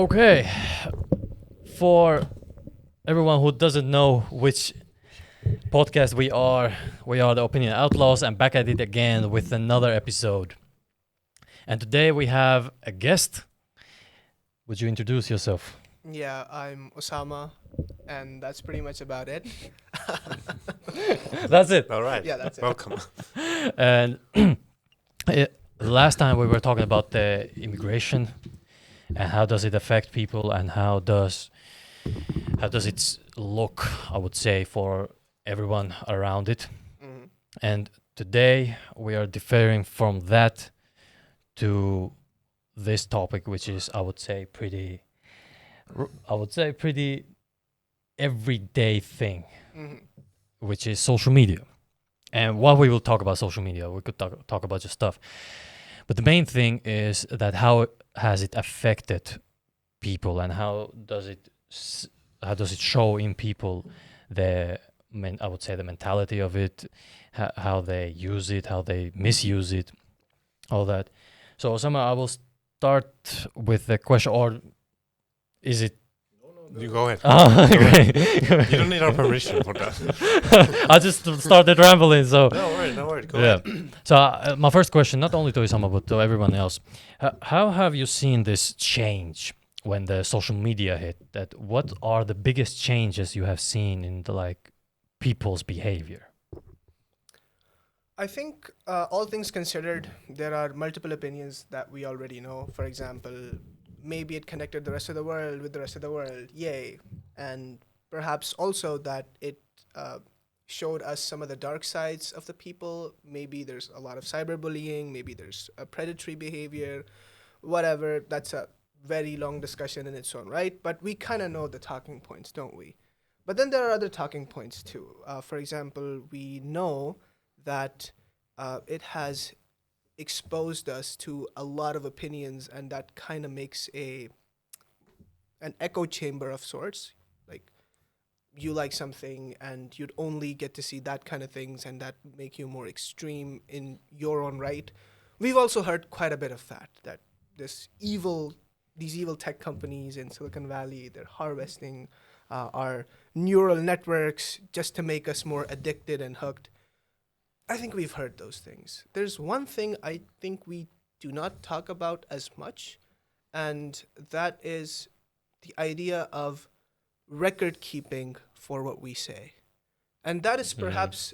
Okay, for everyone who doesn't know which podcast we are the Opinion Outlaws, and back at it again with another episode. And today we have a guest. Would you introduce yourself? Yeah, I'm Osama, and that's pretty much about it. That's it. All right. Yeah, that's it. Welcome. And last time we were talking about the immigration and how does it affect people and how does it look, I would say, for everyone around it. Mhm. And today we are differing from that to this topic, which is, I would say, pretty everyday thing, Mhm. which is social media. And what we will talk about social media, we could talk about just stuff. But the main thing is that how has it affected people and how does it show in people I would say the mentality of it, how they use it, how they misuse it, all that. So Osama, I will start with the question, or is it? You go ahead. Oh, great. You don't need our permission for that. I just started rambling, so No worry. Go yeah. ahead. So my first question, not only to Osama but to everyone else, how have you seen this change when the social media hit? That what are the biggest changes you have seen in the people's behavior? I think, all things considered, there are multiple opinions that we already know. For example, maybe it connected the rest of the world with the rest of the world, yay. And perhaps also that it showed us some of the dark sides of the people. Maybe there's a lot of cyberbullying, maybe there's a predatory behavior, whatever. That's a very long discussion in its own right. But we kind of know the talking points, don't we? But then there are other talking points too. For example, we know that it has exposed us to a lot of opinions, and that kind of makes an echo chamber of sorts. Like, you like something and you'd only get to see that kind of things, and that make you more extreme in your own right. We've also heard quite a bit of that these evil tech companies in Silicon Valley, they're harvesting our neural networks just to make us more addicted and hooked. I think we've heard those things. There's one thing I think we do not talk about as much, and that is the idea of record keeping for what we say. And that is perhaps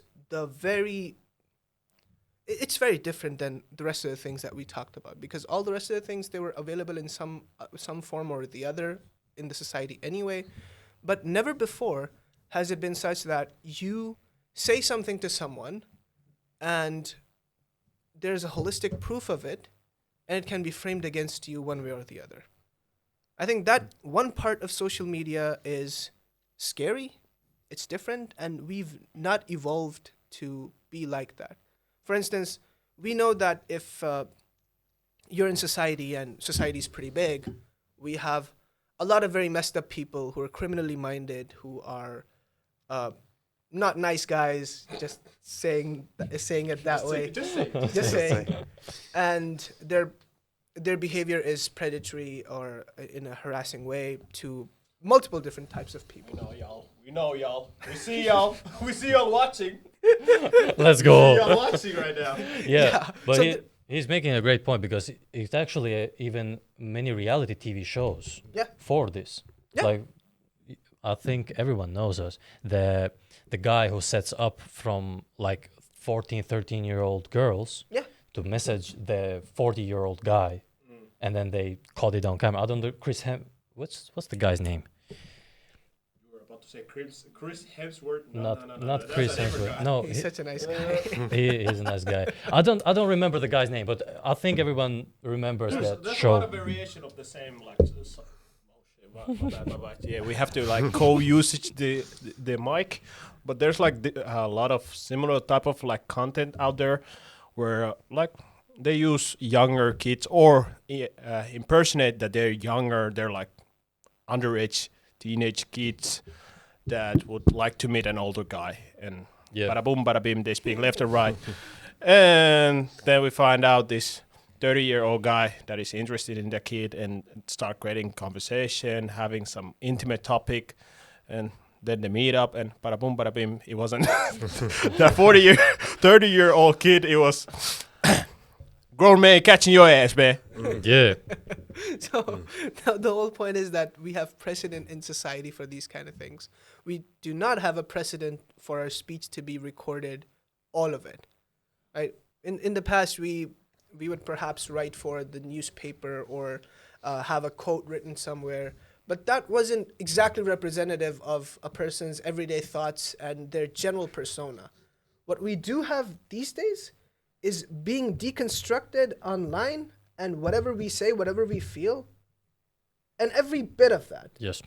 it's very different than the rest of the things that we talked about, because all the rest of the things, they were available in some form or the other in the society anyway. But never before has it been such that you say something to someone and there's a holistic proof of it, and it can be framed against you one way or the other. I think that one part of social media is scary, it's different, and we've not evolved to be like that. For instance, we know that if you're in society and society is pretty big, we have a lot of very messed up people who are criminally minded, who are not nice guys, just saying it that way. Just saying. And their behavior is predatory or in a harassing way to multiple different types of people. We know y'all. We see y'all. We see y'all watching. Let's We see go. y'all watching right now. Yeah, but So he's making a great point, because it's actually even many reality TV shows Yeah. for this. Yeah. Like, I think everyone knows us. The guy who sets up from 14, 13-year-old girls Yeah. to message the 40-year-old guy, and then they caught it on camera. I don't know, what's the guy's name? You were about to say Chris Hemsworth. Not Chris Hemsworth. No, He's such a nice guy. he's a nice guy. I don't remember the guy's name, but I think everyone remembers that There's show. a lot of variation of the same my bad. Yeah, we have to co-usage the mic, but there's a lot of similar type of content out there where they use younger kids or impersonate that they're younger. They're underage teenage kids that would like to meet an older guy, and Yeah. bada boom, bada bim, they speak left and right, and then we find out this 30-year-old guy that is interested in the kid and start creating conversation, having some intimate topic, and then they meet up and bada boom, bada bim. It wasn't that 30-year-old kid. It was grown man catching your ass, man. Yeah. So the whole point is that we have precedent in society for these kind of things. We do not have a precedent for our speech to be recorded, all of it, right? In the past, we would perhaps write for the newspaper or have a quote written somewhere, but that wasn't exactly representative of a person's everyday thoughts and their general persona. What we do have these days is being deconstructed online, and whatever we say, whatever we feel, and every bit of that Yes.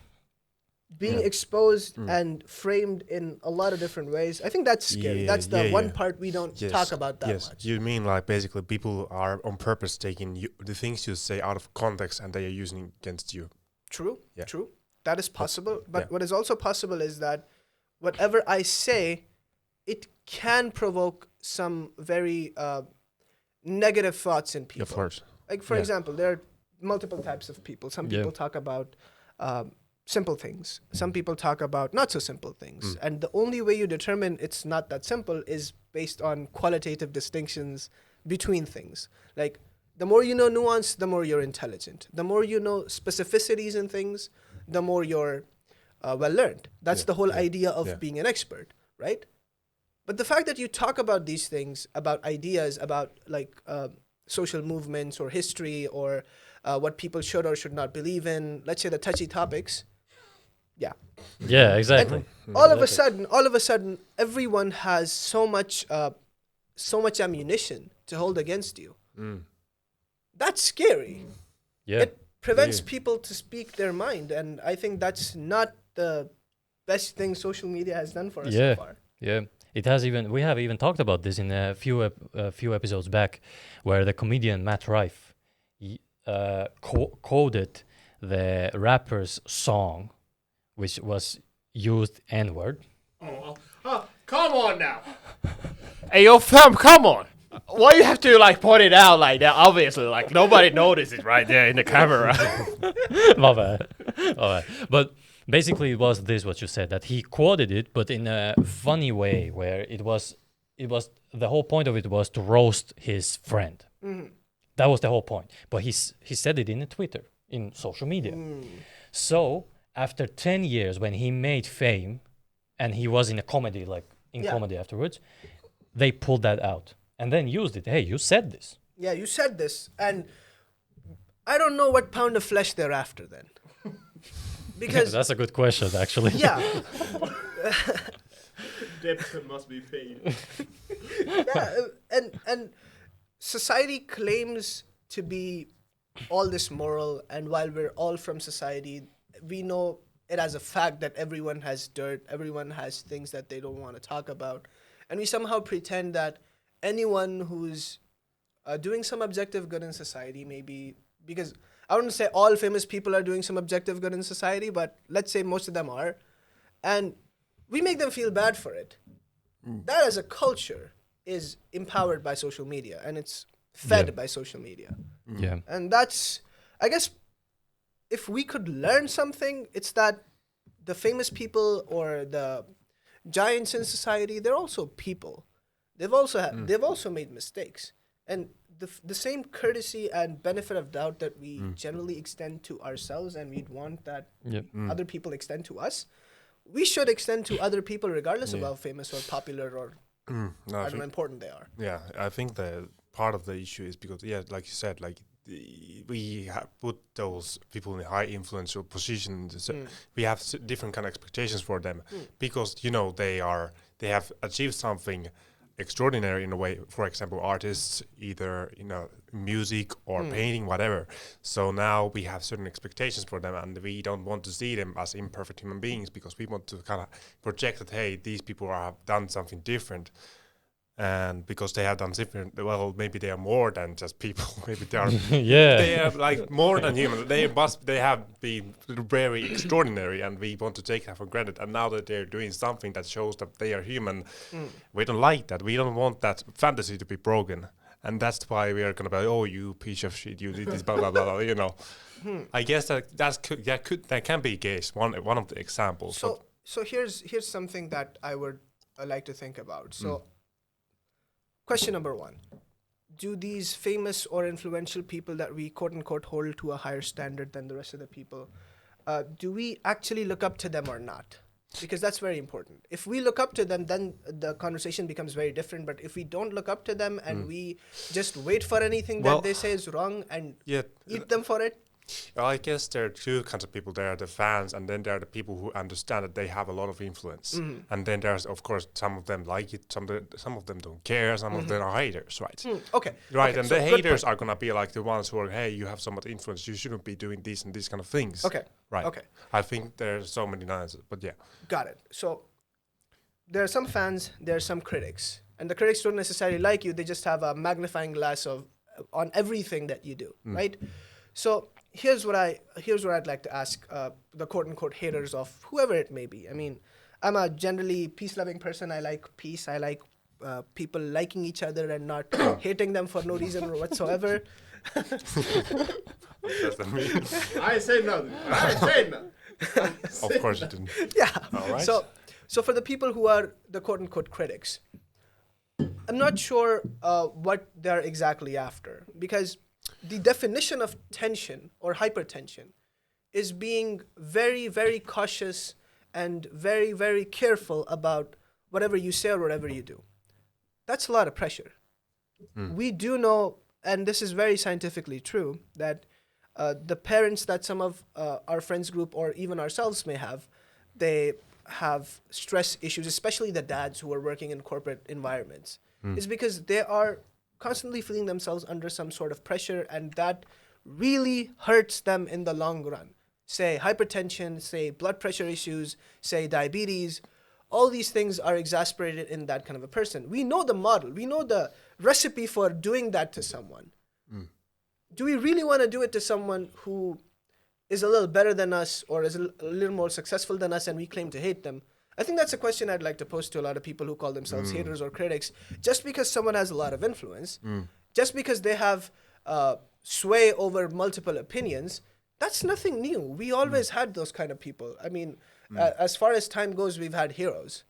being exposed and framed in a lot of different ways. I think that's scary. That's the one part we don't talk about that much. You mean like basically people are on purpose taking the things you say out of context and they are using against you. True, Yeah. true. That is possible. But yeah. what is also possible is that whatever I say, it can provoke some very negative thoughts in people. Of course. Like, for Yeah. example, there are multiple types of people. Some people talk about simple things. Some people talk about not so simple things. And the only way you determine it's not that simple is based on qualitative distinctions between things. Like, the more you know nuance, the more you're intelligent. The more you know specificities in things, the more you're well-learned. That's the whole idea of being an expert, right? But the fact that you talk about these things, about ideas, about like social movements or history or what people should or should not believe in, let's say the touchy topics, Yeah, exactly. all of a sudden, everyone has so much ammunition to hold against you. That's scary. Yeah. It prevents people to speak their mind, and I think that's not the best thing social media has done for us so far. Yeah. It has even we have even talked about this in a few episodes back, where the comedian Matt Rife quoted the rapper's song, which was used N-word. Come on now. Hey, yo, fam, come on. Why you have to like point it out like that? Obviously, like nobody notices right there in the camera. My bad. But basically, it was this what you said, that he quoted it, but in a funny way, where it was the whole point of it was to roast his friend. That was the whole point. But he said it in a Twitter, in social media. So after 10 years, when he made fame, and he was in a comedy, comedy afterwards, they pulled that out and then used it. Hey, you said this. Yeah, you said this, and I don't know what pound of flesh they're after then. Because That's a good question, actually. yeah, Debt must be paid. and society claims to be all this moral, and while we're all from society, we know it as a fact that everyone has dirt, everyone has things that they don't want to talk about, and we somehow pretend that anyone who's doing some objective good in society, maybe, because I wouldn't say all famous people are doing some objective good in society, but let's say most of them are, and we make them feel bad for it. That as a culture is empowered by social media, and it's fed by social media. Yeah. And that's, I guess, if we could learn something, it's that the famous people or the giants in society, they're also people. They've also made mistakes, and the same courtesy and benefit of doubt that we generally extend to ourselves, and we'd want that other people extend to us, we should extend to other people, regardless of how famous or popular or I don't know, important they are. Yeah, I think the part of the issue is because, like you said, like we have put those people in high influential positions. So we have different kind of expectations for them because they have achieved something extraordinary in a way. For example, artists, either music or painting, whatever. So now we have certain expectations for them, and we don't want to see them as imperfect human beings because we want to kind of project that, hey, these people have done something different. And because they have done different, well, maybe they are more than just people. Maybe they are, they are like more than human. They have been very extraordinary, and we want to take that for granted. And now that they're doing something that shows that they are human, we don't like that. We don't want that fantasy to be broken. and that's why we are gonna be like, oh, you piece of shit, you did this, blah blah blah, blah, you know. I guess that can be a case, one of the examples. So here's something that I would like to think about. So question number one: do these famous or influential people that we quote unquote hold to a higher standard than the rest of the people, do we actually look up to them or not? Because that's very important. If we look up to them, then the conversation becomes very different. But if we don't look up to them and we just wait for anything that they say is wrong and eat them for it. Well, I guess there are two kinds of people. There are the fans, and then there are the people who understand that they have a lot of influence. And then there's, of course, some of them like it, some of them don't care, some of them are haters, right? Okay. Right, okay, and so the haters point. are going to be like the ones who are, hey, you have so much influence, you shouldn't be doing these and these kind of things. Okay. Right. Okay. I think there's so many nuances, but yeah. Got it. So there are some fans, there are some critics. And the critics don't necessarily like you, they just have a magnifying glass on everything that you do, right? So here's what I'd like to ask the quote-unquote haters of whoever it may be. I mean, I'm a generally peace-loving person. I like peace. I like people liking each other and not hating them for no reason whatsoever. What does that mean? I say nothing. I say nothing. Of course you didn't. Yeah. All right. So for the people who are the quote-unquote critics, I'm not sure what they're exactly after, because the definition of tension or hypertension is being very, very cautious and very, very careful about whatever you say or whatever you do. That's a lot of pressure. We do know, and this is very scientifically true, that the parents that some of our friends group or even ourselves may have, they have stress issues, especially the dads who are working in corporate environments, is because they are constantly feeling themselves under some sort of pressure, and that really hurts them in the long run. Say hypertension, say blood pressure issues, say diabetes, all these things are exasperated in that kind of a person. We know the model, we know the recipe for doing that to someone. Do we really want to do it to someone who is a little better than us or is a little more successful than us and we claim to hate them? I think that's a question I'd like to pose to a lot of people who call themselves haters or critics. Just because someone has a lot of influence, just because they have sway over multiple opinions, that's nothing new. We always had those kind of people. I mean, as far as time goes, we've had heroes.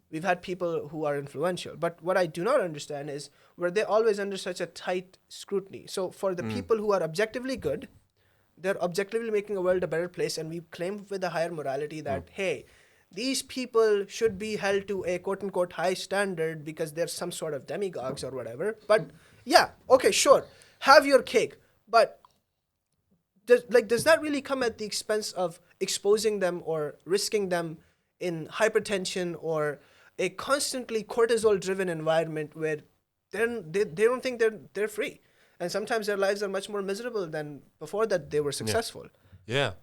We've had people who are influential. But what I do not understand is, were they always under such a tight scrutiny? So for the people who are objectively good, they're objectively making the world a better place, and we claim with a higher morality that, hey, these people should be held to a quote-unquote high standard because they're some sort of demigods or whatever. But yeah, okay, sure, have your cake. But does that really come at the expense of exposing them or risking them in hypertension or a constantly cortisol-driven environment where they don't think they're free? And sometimes their lives are much more miserable than before that they were successful. Yeah.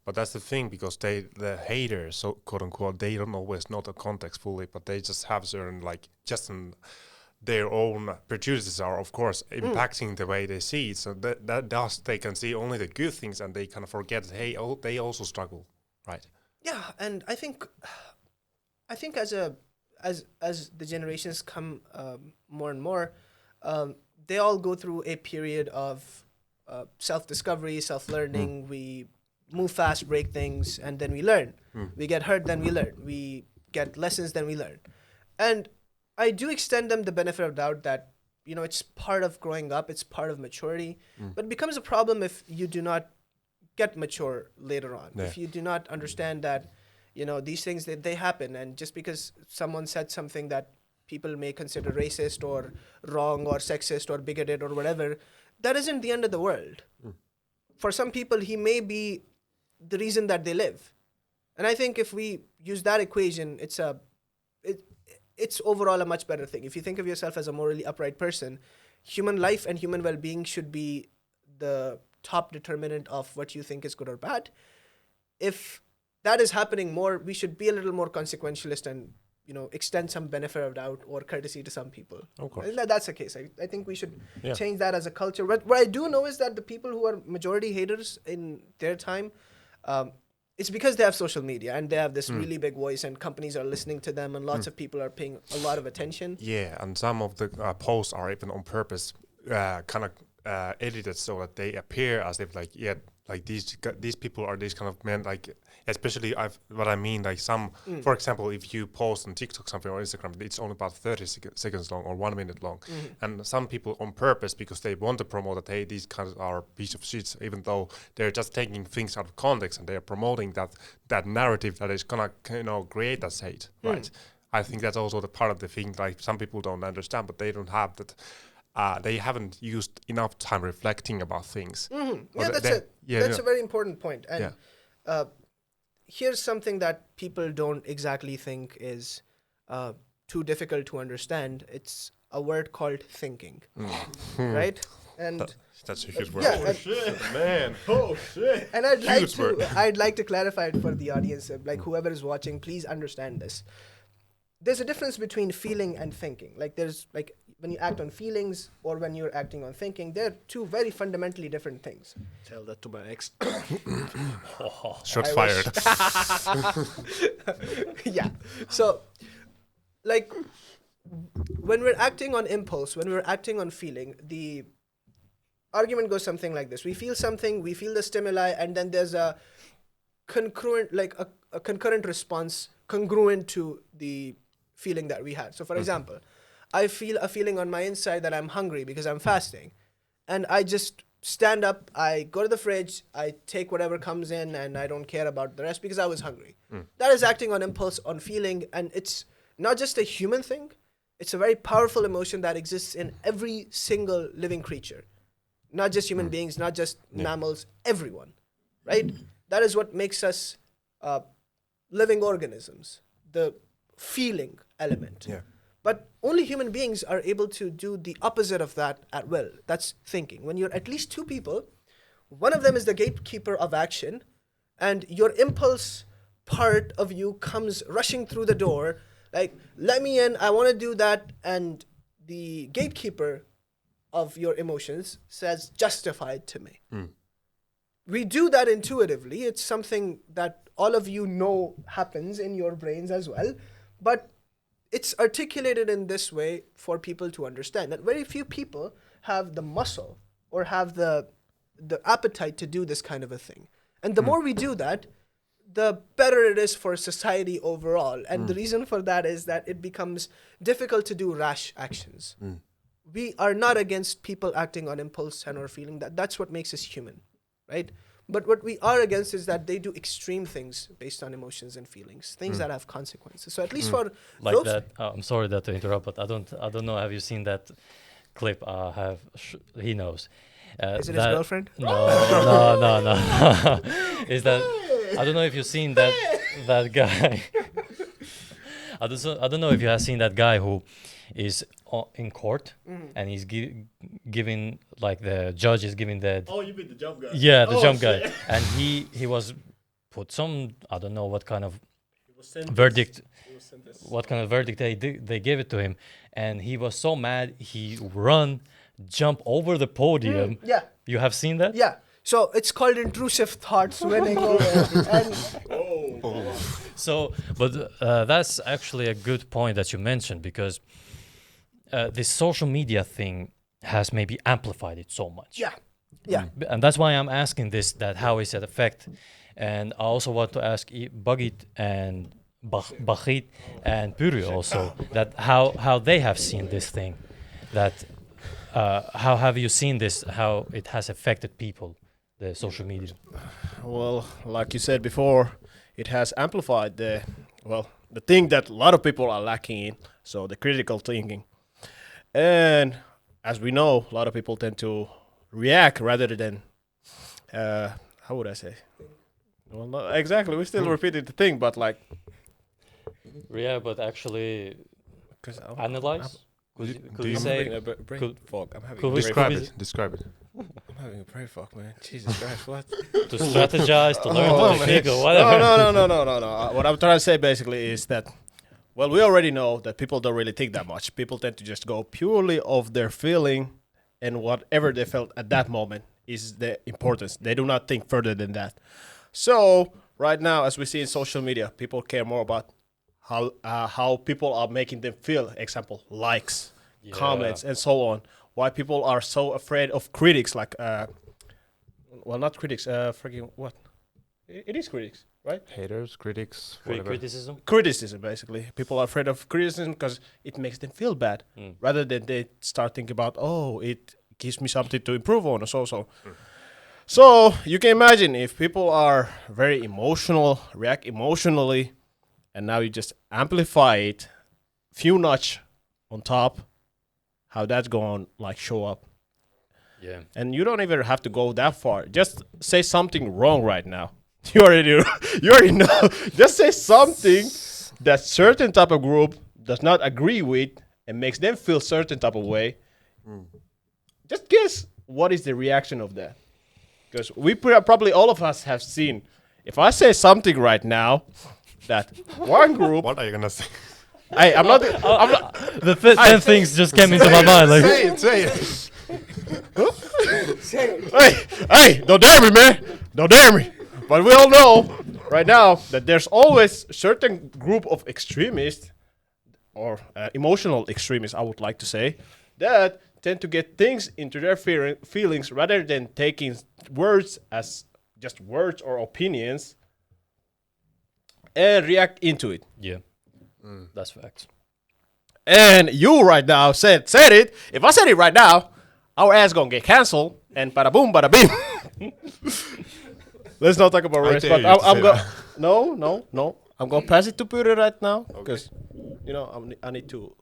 But that's the thing, because the haters, so quote unquote, they don't always know the context fully, but they just have certain, like, just in their own prejudices are, of course, impacting the way they see it. So that does, they can see only the good things, and they kind of forget that, hey, they also struggle, right? Yeah, and I think as the generations come more and more, they all go through a period of self-discovery, self-learning. We move fast, break things, and then we learn. We get hurt, then we learn. We get lessons, then we learn. And I do extend them the benefit of doubt that, it's part of growing up, it's part of maturity, but it becomes a problem if you do not get mature later on. Yeah. If you do not understand that, these things, they happen, and just because someone said something that people may consider racist or wrong or sexist or bigoted or whatever, that isn't the end of the world. For some people, he may be the reason that they live. And I think if we use that equation, it's overall a much better thing. If you think of yourself as a morally upright person, human life and human well-being should be the top determinant of what you think is good or bad. If that is happening more, we should be a little more consequentialist and extend some benefit of doubt or courtesy to some people. Of course. That's the case. I think we should change that as a culture. What I do know is that the people who are majority haters in their time, it's because they have social media and they have this really big voice, and companies are listening to them, and lots of people are paying a lot of attention. Yeah, and some of the posts are even on purpose kind of edited so that they appear as if like like these people are these kind of men, like especially what I mean, like some for example, if you post on TikTok something or Instagram, it's only about 30 seconds long or 1 minute long, and some people on purpose, because they want to promote that, hey, these guys are a piece of shit, even though they're just taking things out of context and they're promoting that narrative that is gonna create that hate, right? I think that's also the part of the thing, like some people don't understand, but they don't have that. They haven't used enough time reflecting about things. Yeah, that's a very important point. And here's something that people don't exactly think is too difficult to understand. It's a word called thinking, right? And that's a huge word. Yeah, Oh shit, man! Oh shit! and I'd like to clarify it for the audience, like whoever is watching, please understand this. There's a difference between feeling and thinking. Like there's like when you act on feelings or when you're acting on thinking, they're two very fundamentally different things. Tell that to my ex. Shots fired. Yeah. So, like, when we're acting on impulse, when we're acting on feeling, the argument goes something like this. We feel something, we feel the stimuli, and then there's a concurrent, like a concurrent response congruent to the feeling that we had. So, for example, I feel a feeling on my inside that I'm hungry because I'm fasting. And I just stand up, I go to the fridge, I take whatever comes in, and I don't care about the rest because I was hungry. That is acting on impulse, on feeling, and it's not just a human thing. It's a very powerful emotion that exists in every single living creature. Not just human beings, not just mammals, everyone, right? That is what makes us living organisms, the feeling element. Yeah. But only human beings are able to do the opposite of that at will. That's thinking. When you're at least two people, one of them is the gatekeeper of action, and your impulse part of you comes rushing through the door, like, let me in, I want to do that, and the gatekeeper of your emotions says, justify it to me. We do that intuitively. It's something that all of you know happens in your brains as well, but it's articulated in this way for people to understand that very few people have the muscle or have the appetite to do this kind of a thing. And the more we do that, the better it is for society overall. And the reason for that is that it becomes difficult to do rash actions. We are not against people acting on impulse and or feeling. That's what makes us human, right? But what we are against is that they do extreme things based on emotions and feelings, things that have consequences. So at least for Like those, that. I'm sorry that to interrupt, but I don't know. Have you seen that clip? He knows. is it his girlfriend? No. Is that? I don't know if you've seen that guy. I don't know if you have seen that guy who is in court and he's giving, like, the judge is giving the Oh, you mean the jump guy? yeah, the jump guy, and he was put some, I don't know what kind of verdict, what kind of verdict they gave it to him, and he was so mad he jump over the podium. Yeah. You have seen that? Yeah. So it's called intrusive thoughts winning over. And So, but that's actually a good point that you mentioned, because this social media thing has maybe amplified it so much. yeah. And that's why I'm asking this, that how is it affect? And I also want to ask Bagit and Bachit and Puri also, that how they have seen this thing, that how have you seen this, how it has affected people, the social media? Well, like you said before, it has amplified the thing that a lot of people are lacking in, so the critical thinking. And as we know, a lot of people tend to react rather than, how would I say? Well, not exactly. We still repeated the thing, but like. Yeah, but actually analyze. Could you I'm say? having a brain could- fog. I'm having could a we- brain could fog. we- Describe it. I'm having a brain fog, man. Jesus Christ, what? To strategize, to learn Oh, the man. technique or whatever. No. What I'm trying to say basically is that, well, we already know that people don't really think that much. People tend to just go purely off their feeling, and whatever they felt at that moment is the importance. They do not think further than that. So right now, as we see in social media, people care more about how people are making them feel. Example, likes, comments, and so on. why people are so afraid of critics, like well, not critics, freaking what? It is critics, right? Haters, critics, Cri- whatever. criticism. Criticism, basically. People are afraid of criticism because it makes them feel bad, rather than they start thinking about, oh, it gives me something to improve on, or so. So you can imagine if people are very emotional, react emotionally, and now you just amplify it, few notch on top, how that's going to like show up. Yeah. And you don't even have to go that far. Just say something wrong right now. You already know. Just say something that certain type of group does not agree with and makes them feel certain type of way. Just guess what is the reaction of that. Because we probably all of us have seen. If I say something right now that one group, What are you gonna say? I'm not. The 10 things just came into my mind. Like, Say it. Hey, don't dare me, man. Don't dare me. But we all know right now that there's always a certain group of extremists or emotional extremists, I would like to say, that tend to get things into their feelings rather than taking words as just words or opinions and react into it. yeah. That's facts. And you right now said it. If I said it right now, our ass gonna get canceled and bada boom, bada bing. Let's not talk about race, but I'm going. No. I'm gonna pass it to Peter right now because I need to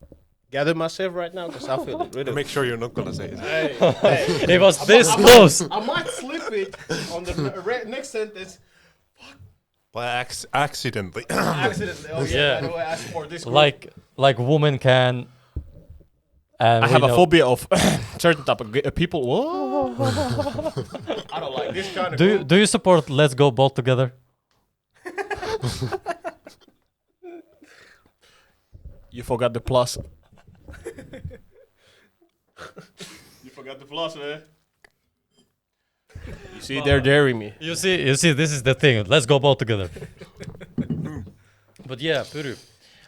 gather myself right now because I feel it. Really. Make sure you're not gonna say it. Hey. It was this close. I might slip it on the next sentence By accidentally. accidentally. Oh Yeah. yeah. By the way, I asked for this. Like women can. And I we have a know- phobia of certain type of people. Whoa. I don't like this kind of. Do you support Let's Go Both Together? You forgot the plus. You forgot the plus, man. You see, they're daring me. You see, this is the thing. Let's go both together. But yeah, Puru,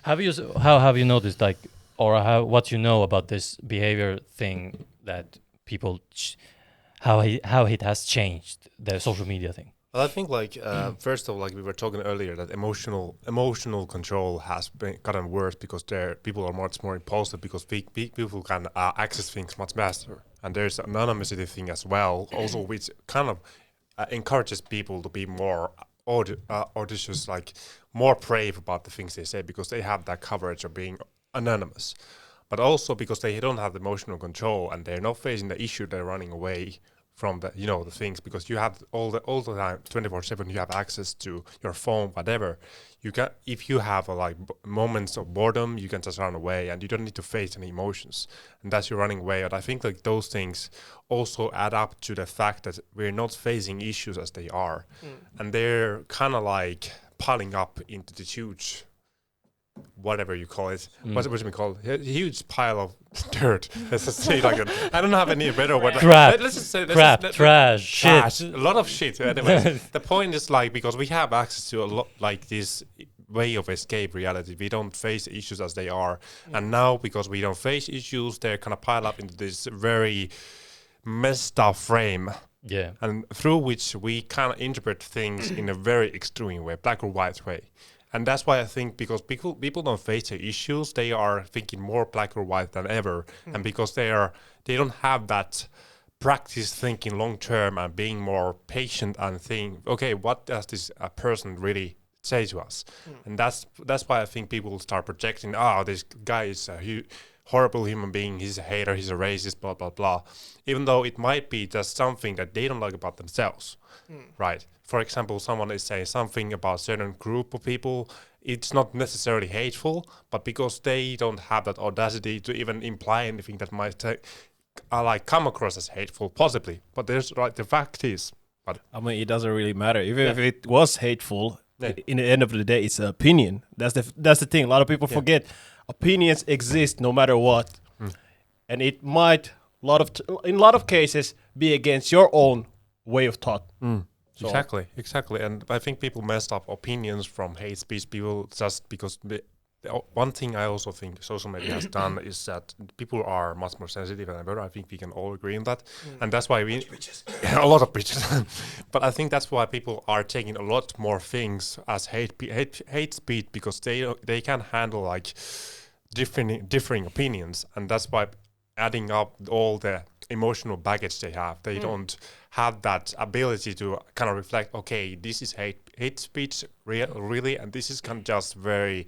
how have you noticed, like, or what you know about this behavior thing that people, how it has changed the social media thing? Well, I think first of all, like we were talking earlier, that emotional control has gotten worse because people are much more impulsive because people can access things much faster, and there's an anonymity thing as well, also which kind of encourages people to be more audacious, like more brave about the things they say because they have that coverage of being anonymous, but also because they don't have the emotional control and they're not facing the issue, they're running away from the the things because you have all the time 24/7 you have access to your phone, whatever. You can, if you have moments of boredom, you can just run away and you don't need to face any emotions, and that's you're running away. And I think like those things also add up to the fact that we're not facing issues as they are, and they're kind of like piling up into the huge, whatever you call it, what do we call it? A huge pile of dirt. Let's just say like that. I don't have any better word. Crap. Let's just say Trash, trash, shit. a lot of shit. Anyways, the point is like because we have access to a lot like this way of escape reality, we don't face issues as they are, and now because we don't face issues, they're kind of pile up into this very messed up frame. Yeah. And through which we kind of interpret things in a very extreme way, black or white way. And that's why I think because people don't face their issues, they are thinking more black or white than ever. And because they don't have that practice thinking long term and being more patient and think, okay, what does this person really say to us? And that's why I think people start projecting, this guy is a horrible human being, he's a hater, he's a racist, blah, blah, blah. Even though it might be just something that they don't like about themselves, right? For example, someone is saying something about a certain group of people, it's not necessarily hateful, but because they don't have that audacity to even imply anything that might come across as hateful, possibly. But there's the fact is, but I mean, it doesn't really matter. Even if it was hateful, Yeah. in the end of the day, it's an opinion. That's the thing. A lot of people forget opinions exist no matter what, and it might in a lot of cases be against your own way of thought. So- Exactly. And I think people messed up opinions from hate speech. People just because One thing I also think social media has done is that people are much more sensitive than ever. I think we can all agree on that, and that's why we a lot of bitches. But I think that's why people are taking a lot more things as hate speech, because they can handle like differing opinions, and that's why adding up all the emotional baggage they have, they don't have that ability to kind of reflect, okay, this is hate speech really, and this is kind of just very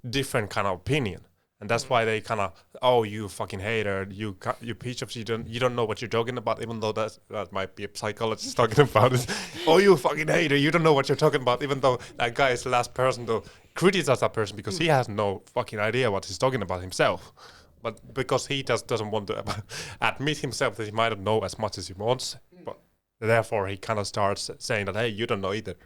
different kind of opinion. And that's why they kind of, oh, you fucking hater, you piece of shit, you don't know what you're talking about, even though that might be a psychologist talking about it. Oh, you fucking hater, you don't know what you're talking about, even though that guy is the last person to criticize that person, because he has no fucking idea what he's talking about himself. But because he just doesn't want to admit himself that he might not know as much as he wants, but therefore he kind of starts saying that, hey, you don't know either.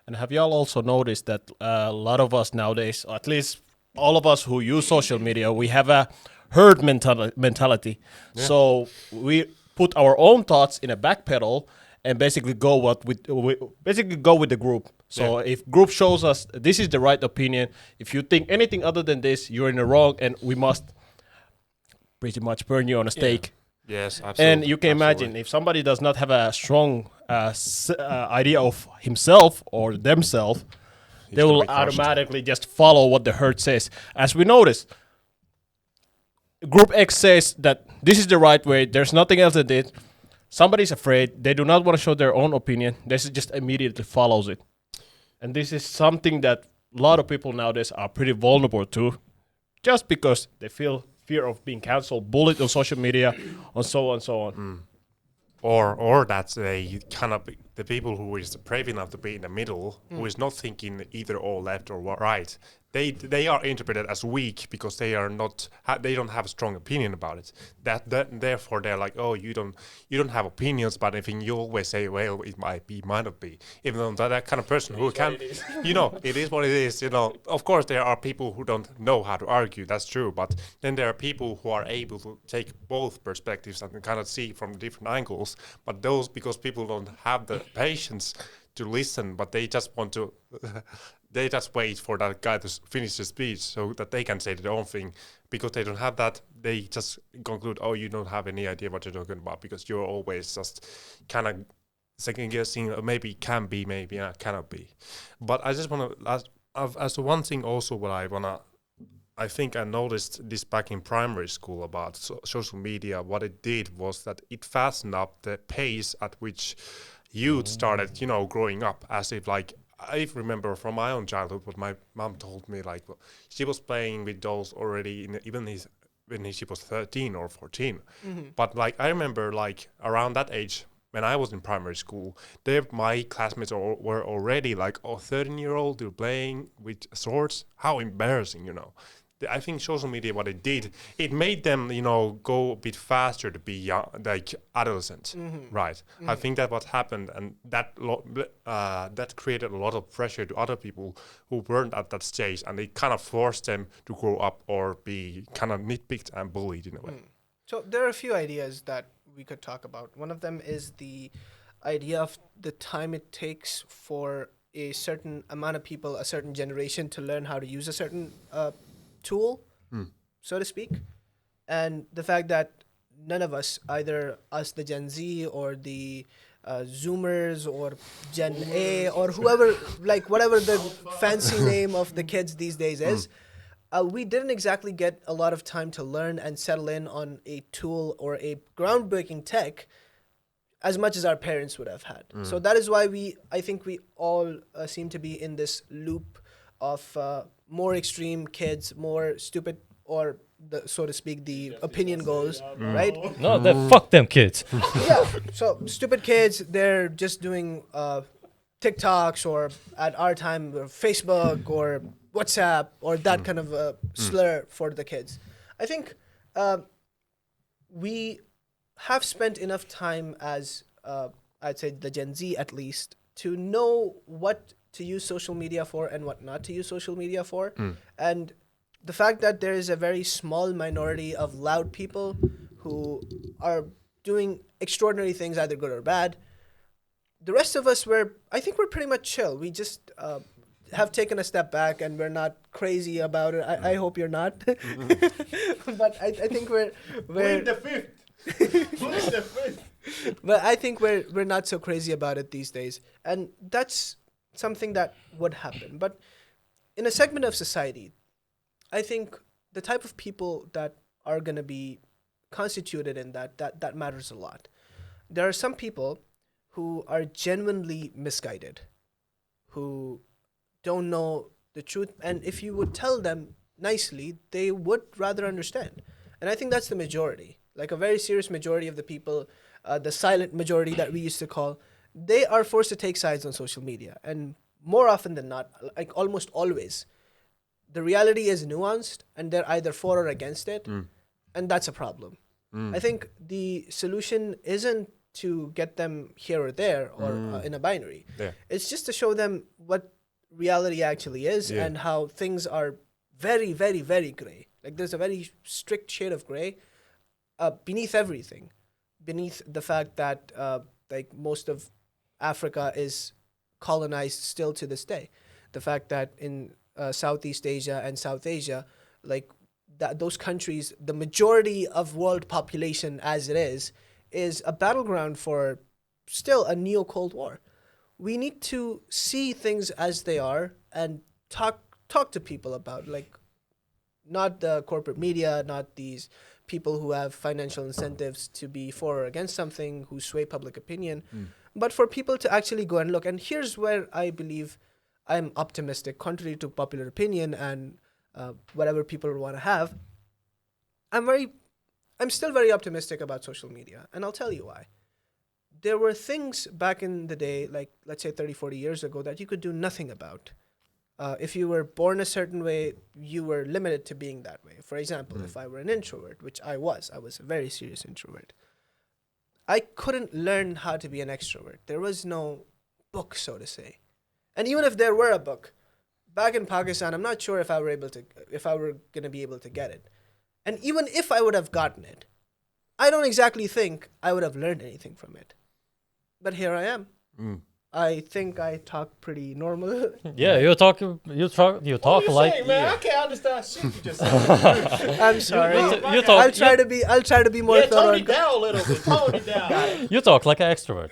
And have y'all also noticed that a lot of us nowadays, or at least all of us who use social media, we have a herd mentality. Yeah. So we put our own thoughts in a back pedal and basically go with the group. So if group shows us this is the right opinion, if you think anything other than this, you're in the wrong, and we must pretty much burn you on a stake. Yes, absolutely. And you can imagine if somebody does not have a strong idea of himself or themselves, they will automatically just follow what the herd says. As we noticed, Group X says that this is the right way, there's nothing else than it. Somebody's afraid, they do not want to show their own opinion, they just immediately follows it. And this is something that a lot of people nowadays are pretty vulnerable to, just because they feel fear of being cancelled, bullied on social media, and so on and so on. Or that's they kind of the people who is brave enough to be in the middle, who is not thinking either or left or right. They are interpreted as weak because they are not they don't have a strong opinion about it. That therefore they're like, oh, you don't have opinions, but I think you always say, well, it might not be. Even though that kind of person who can, it is what it is. Of course there are people who don't know how to argue. That's true, but then there are people who are able to take both perspectives and kind of see from different angles. But those, because people don't have the patience to listen, but they just want to. They just wait for that guy to finish the speech so that they can say their own thing. Because they don't have that, they just conclude, oh, you don't have any idea what you're talking about, because you're always just kind of second guessing, maybe can be, maybe cannot be. But I just want to, as one thing also what I think I noticed this back in primary school about social media. What it did was that it fastened up the pace at which youth started, growing up, as if like, I remember from my own childhood what my mom told me, like she was playing with dolls already when she was 13 or 14. But like I remember like around that age when I was in primary school, my classmates were already like 13-year-old, they're playing with swords. How embarrassing, I think social media, what it did, it made them, go a bit faster to be young, like adolescents, right? I think that what happened, and that created a lot of pressure to other people who weren't at that stage, and it kind of forced them to grow up or be kind of nitpicked and bullied in a way. So there are a few ideas that we could talk about. One of them is the idea of the time it takes for a certain amount of people, a certain generation, to learn how to use a certain tool, so to speak, and the fact that none of us, either us the Gen Z or the Zoomers or Gen A or whoever, like whatever the fancy name of the kids these days is, we didn't exactly get a lot of time to learn and settle in on a tool or a groundbreaking tech as much as our parents would have had. So that is why I think we all seem to be in this loop of more extreme kids, more stupid, or so to speak, the opinion goes, right? No, fuck them kids. Yeah, so stupid kids, they're just doing TikToks, or at our time, Facebook or WhatsApp, or that kind of slur for the kids. I think we have spent enough time as, I'd say the Gen Z at least, to know what to use social media for and what not to use social media for. And the fact that there is a very small minority of loud people who are doing extraordinary things, either good or bad. The rest of us I think we're pretty much chill. We just have taken a step back and we're not crazy about it. I hope you're not. But I think we're Plead the fifth. Plead the fifth. but I think we're not so crazy about it these days. And that's something that would happen. But in a segment of society, I think the type of people that are going to be constituted in that matters a lot. There are some people who are genuinely misguided, who don't know the truth, and if you would tell them nicely, they would rather understand. And I think that's the majority, like a very serious majority of the people, the silent majority that we used to call, they are forced to take sides on social media. And more often than not, like almost always, the reality is nuanced and they're either for or against it. And that's a problem. I think the solution isn't to get them here or there or in a binary. Yeah. It's just to show them what reality actually is and how things are very, very, very gray. Like there's a very strict shade of gray beneath everything, beneath the fact that like most of Africa is colonized still to this day. The fact that in Southeast Asia and South Asia, like that those countries, the majority of world population as it is a battleground for still a neo-Cold War. We need to see things as they are and talk to people about, like, not the corporate media, not these people who have financial incentives to be for or against something, who sway public opinion, but for people to actually go and look. And here's where I believe I'm optimistic, contrary to popular opinion and whatever people want to have. I'm still very optimistic about social media, and I'll tell you why. There were things back in the day, like let's say 30, 40 years ago, that you could do nothing about. If you were born a certain way, you were limited to being that way. For example, if I were an introvert, which I was a very serious introvert, I couldn't learn how to be an extrovert. There was no book, so to say. And even if there were a book, back in Pakistan, I'm not sure if I were going to be able to get it. And even if I would have gotten it, I don't exactly think I would have learned anything from it. But here I am. I think I talk pretty normal. Yeah, you talk like Saying, man, I can't understand shit you just said. I'm sorry. you talk. I'll try to be more thorough. Tone it down a little bit. Tone it down. You talk like an extrovert,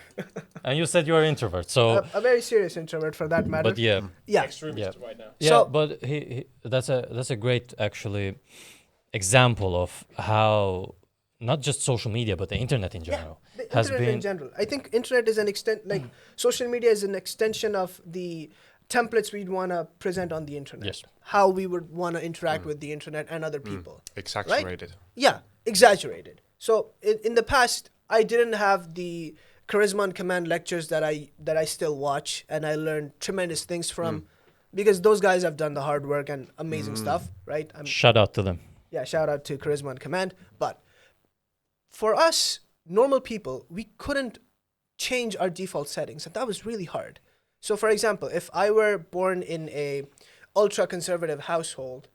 and you said you're an introvert. So, A very serious introvert for that matter. but yeah, Yeah. Extremist right now. yeah. So- But that's a great actually example of how not just social media but the internet in general The has internet been. in general. I think internet is an extent, like social media is an extension of the templates we'd want to present on the internet. Yes. How we would want to interact with the internet and other people. Exaggerated. Yeah, exaggerated. So in the past, I didn't have the charisma and command lectures that I still watch and I learned tremendous things from, because those guys have done the hard work and amazing stuff, right? Shout out to them. Yeah, shout out to charisma and command. But for us, normal people, we couldn't change our default settings, and that was really hard. So for example, if I were born in a ultra conservative household,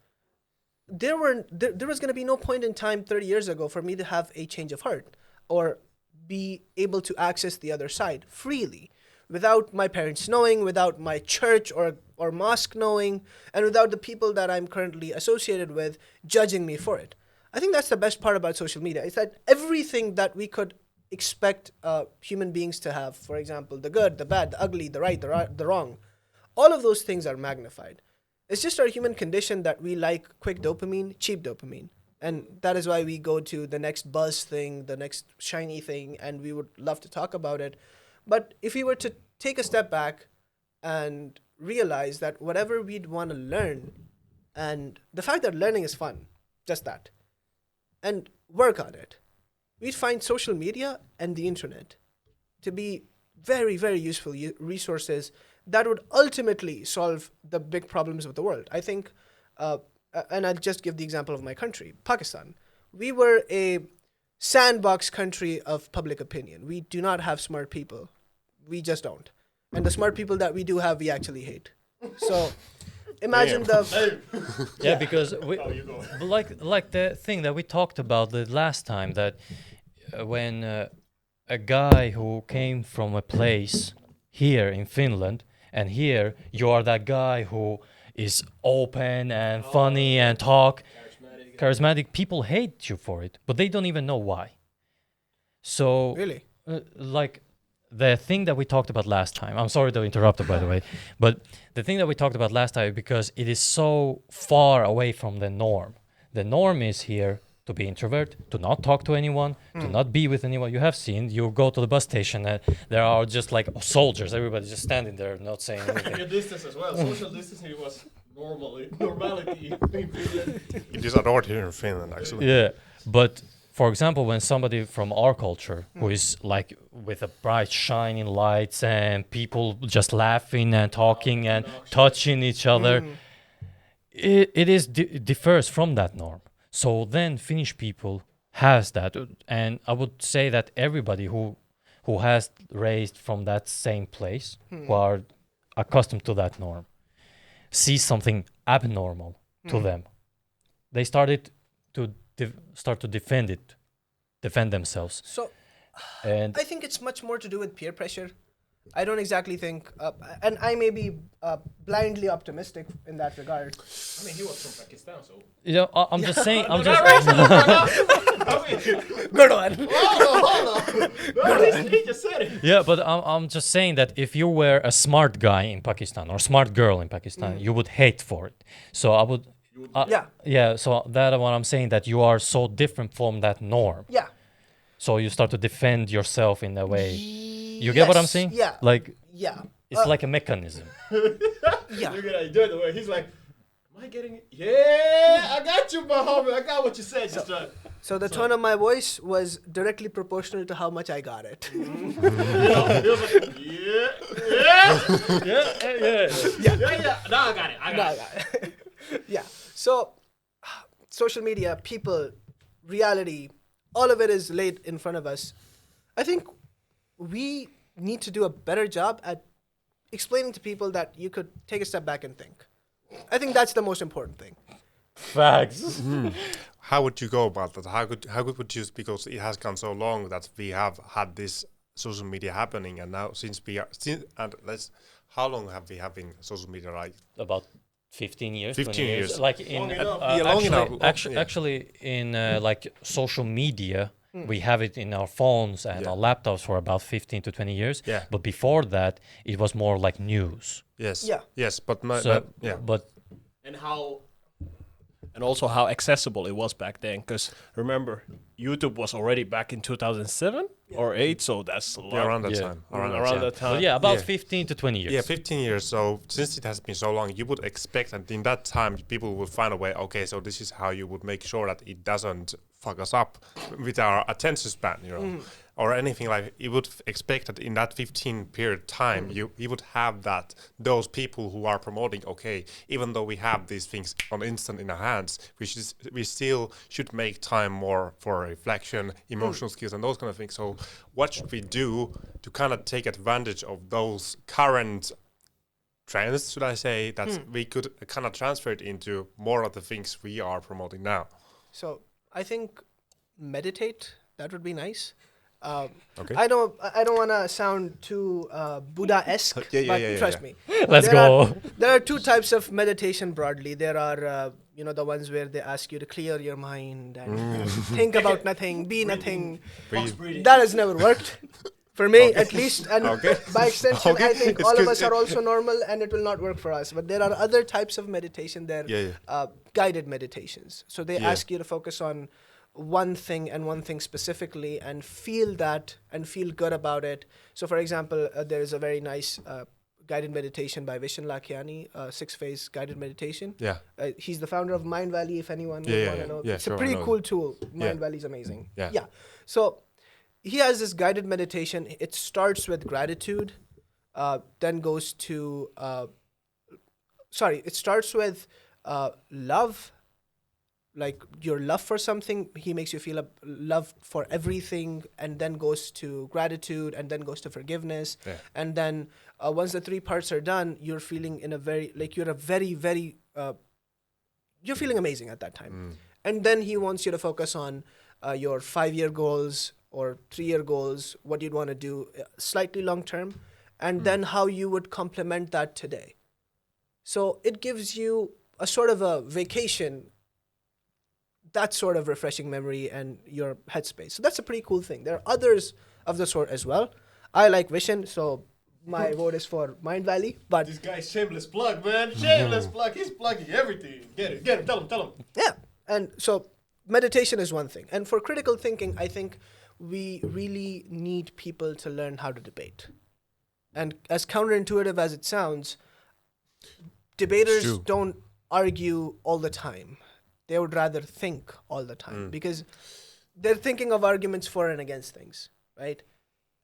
there was going to be no point in time 30 years ago for me to have a change of heart or be able to access the other side freely without my parents knowing, without my church or mosque knowing, and without the people that I'm currently associated with judging me for it. I think that's the best part about social media. It's that everything that we could expect human beings to have, for example, the good, the bad, the ugly, the right, the wrong, all of those things are magnified. It's just our human condition that we like quick dopamine, cheap dopamine. And that is why we go to the next buzz thing, the next shiny thing, and we would love to talk about it. But if we were to take a step back and realize that whatever we'd want to learn, and the fact that learning is fun, just that, and work on it, we'd find social media and the internet to be very, very useful resources that would ultimately solve the big problems of the world. I think, and I'll just give the example of my country, Pakistan. We were a sandbox country of public opinion. We do not have smart people. We just don't. And the smart people that we do have, we actually hate. So imagine Yeah, because like the thing that we talked about the last time, that when a guy who came from a place here in Finland And here you are that guy who is open and funny and talk charismatic. People hate you for it, but they don't even know why. So Really? like the thing that we talked about last time, I'm sorry to interrupt, by the way, but the thing that we talked about last time, because it is so far away from the norm. The norm is here to be introvert, to not talk to anyone, to not be with anyone. You have seen, you go to the bus station and there are just like soldiers, everybody just standing there not saying anything. Your distance as well. Social distancing was normality in Finland. It is adored here in Finland, actually. Yeah, but for example, when somebody from our culture who is like with a bright shining lights and people just laughing and talking and touching each other, it is differs from that norm. So then Finnish people has that, and I would say that everybody who has raised from that same place, who are accustomed to that norm, sees something abnormal to them. They started to defend themselves. So And I think it's much more to do with peer pressure. I don't exactly think, and I may be blindly optimistic in that regard. I mean, he was from Pakistan, so. you know, I'm just saying, I'm just Good one. He just said it. yeah, but I'm just saying that if you were a smart guy in Pakistan or smart girl in Pakistan, you would hate for it. So I would. Yeah. So that what I'm saying, that you are so different from that norm. Yeah. So you start to defend yourself in a way. You get what I'm Yes, saying? yeah. Like Yeah. it's like a mechanism. Yeah. Look at how you do it the way he's like, am I getting it? Yeah, I got you, my homie. I got what you said. Just So the tone of my voice was directly proportional to how much I got it. he was like, yeah. Now I got it. I got it. Yeah. So social media, people, reality, all of it is laid in front of us. I think we need to do a better job at explaining to people that you could take a step back and think. I think that's the most important thing. Facts. How would you go about that? How good would you, because it has gone so long that we have had this social media happening, and now how long have we having social media? Like About 15 years. 15 20 years. Like in Long enough. Yeah, long enough. actually in like social media, we have it in our phones and our laptops for about 15 to 20 years. Yeah. But before that, it was more like news. Yes. Yeah. Yes, but But And also how accessible it was back then. Because remember, YouTube was already back in 2007 or 8, so that's a lot. yeah, around that Yeah. time. Around that time. but yeah, about Yeah. 15 to 20 years. Yeah, 15 years. So since it has been so long, you would expect that in that time people would find a way. Okay, so this is how you would make sure that it doesn't fuck us up with our attention span, or anything like. You would expect that in that 15 period time, you would have that those people who are promoting. Okay, even though we have these things on instant in our hands, we still should make time more for reflection, emotional skills, and those kind of things. So what should we do to kind of take advantage of those current trends, should I say, that we could kind of transfer it into more of the things we are promoting now? So I think meditate, that would be nice. Okay. I don't want to sound too Buddha-esque, but trust me. Let's There go. There are two types of meditation broadly. There are, the ones where they ask you to clear your mind and think about nothing, be nothing. That has never worked. For me, at least, and by extension, I think all of us are also normal, and it will not work for us. But there are other types of meditation. They're guided meditations. So they ask you to focus on one thing and one thing specifically, and feel that and feel good about it. So, for example, there is a very nice guided meditation by Vishen Lakhiani, 6-phase guided meditation. Yeah. He's the founder of Mind Valley. If anyone would want to know, Yeah, it's sure, a I pretty know cool tool. Mind Valley is amazing. Yeah. So he has this guided meditation. It starts with gratitude, then goes to it starts with love, like your love for something. He makes you feel a love for everything, and then goes to gratitude, and then goes to forgiveness, and then once the 3 parts are done, you're feeling you're feeling amazing at that time. And then he wants you to focus on your 5-year goals or 3-year goals, what you'd want to do slightly long term, and then how you would complement that today. So it gives you a sort of a vacation, that sort of refreshing memory and your headspace. So that's a pretty cool thing. There are others of the sort as well. I like Vision, so my vote is for Mind Valley. But This guy's shameless plug, man. Shameless plug. He's plugging everything. Get him. Tell him. yeah, and so meditation is one thing. And for critical thinking, I think we really need people to learn how to debate. And as counterintuitive as it sounds, debaters True. don't argue all the time. They would rather think all the time because they're thinking of arguments for and against things, right?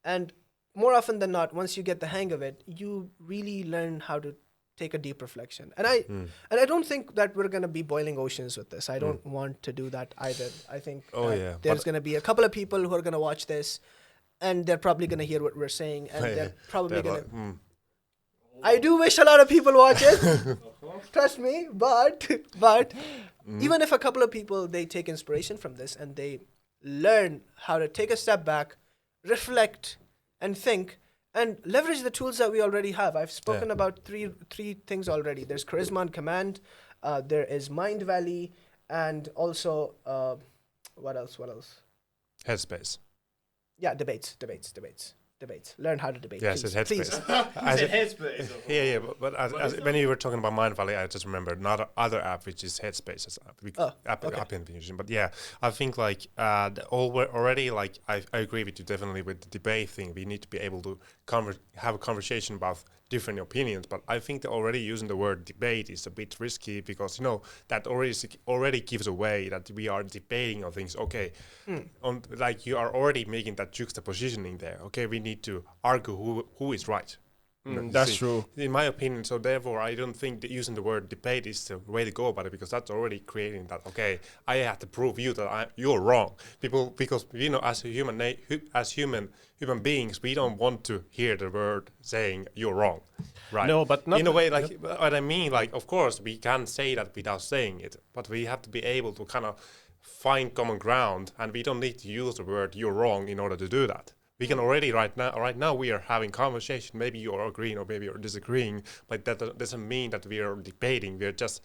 And more often than not, once you get the hang of it, you really learn how to take a deep reflection. And I don't think that we're going to be boiling oceans with this. I don't want to do that either. I think there's going to be a couple of people who are going to watch this, and they're probably going to hear what we're saying, and they're probably going to... I do wish a lot of people watch it. Trust me, but even if a couple of people, they take inspiration from this and they learn how to take a step back, reflect, and think, and leverage the tools that we already have. I've spoken about three things already. There's Charisma on Command, there is Mind Valley, and also what else? Headspace. Yeah, debates. Learn how to debate. Yes, please. it's Please. Headspace. Yeah, but as when you were talking about Mind Valley, I just remembered another other app, which is Headspace, as app infusion. But yeah, I think like already, like I agree with you definitely with the debate thing. We need to be able to have a conversation about different opinions. But I think that already using the word debate is a bit risky because that already gives away that we are debating on things. Okay, like you are already making that juxtapositioning there. Okay, we need to argue who is right. That's true. In my opinion, so therefore I don't think that using the word debate is the way to go about it because that's already creating that, okay, I have to prove you that you're wrong. Because as a human beings, we don't want to hear the word saying you're wrong. Right. No, but not in a way, like what I mean, like of course we can say that without saying it, but we have to be able to kind of find common ground, and we don't need to use the word you're wrong in order to do that. We can already right now we are having conversation. Maybe you're agreeing or maybe you're disagreeing, but that doesn't mean that we are debating. We're just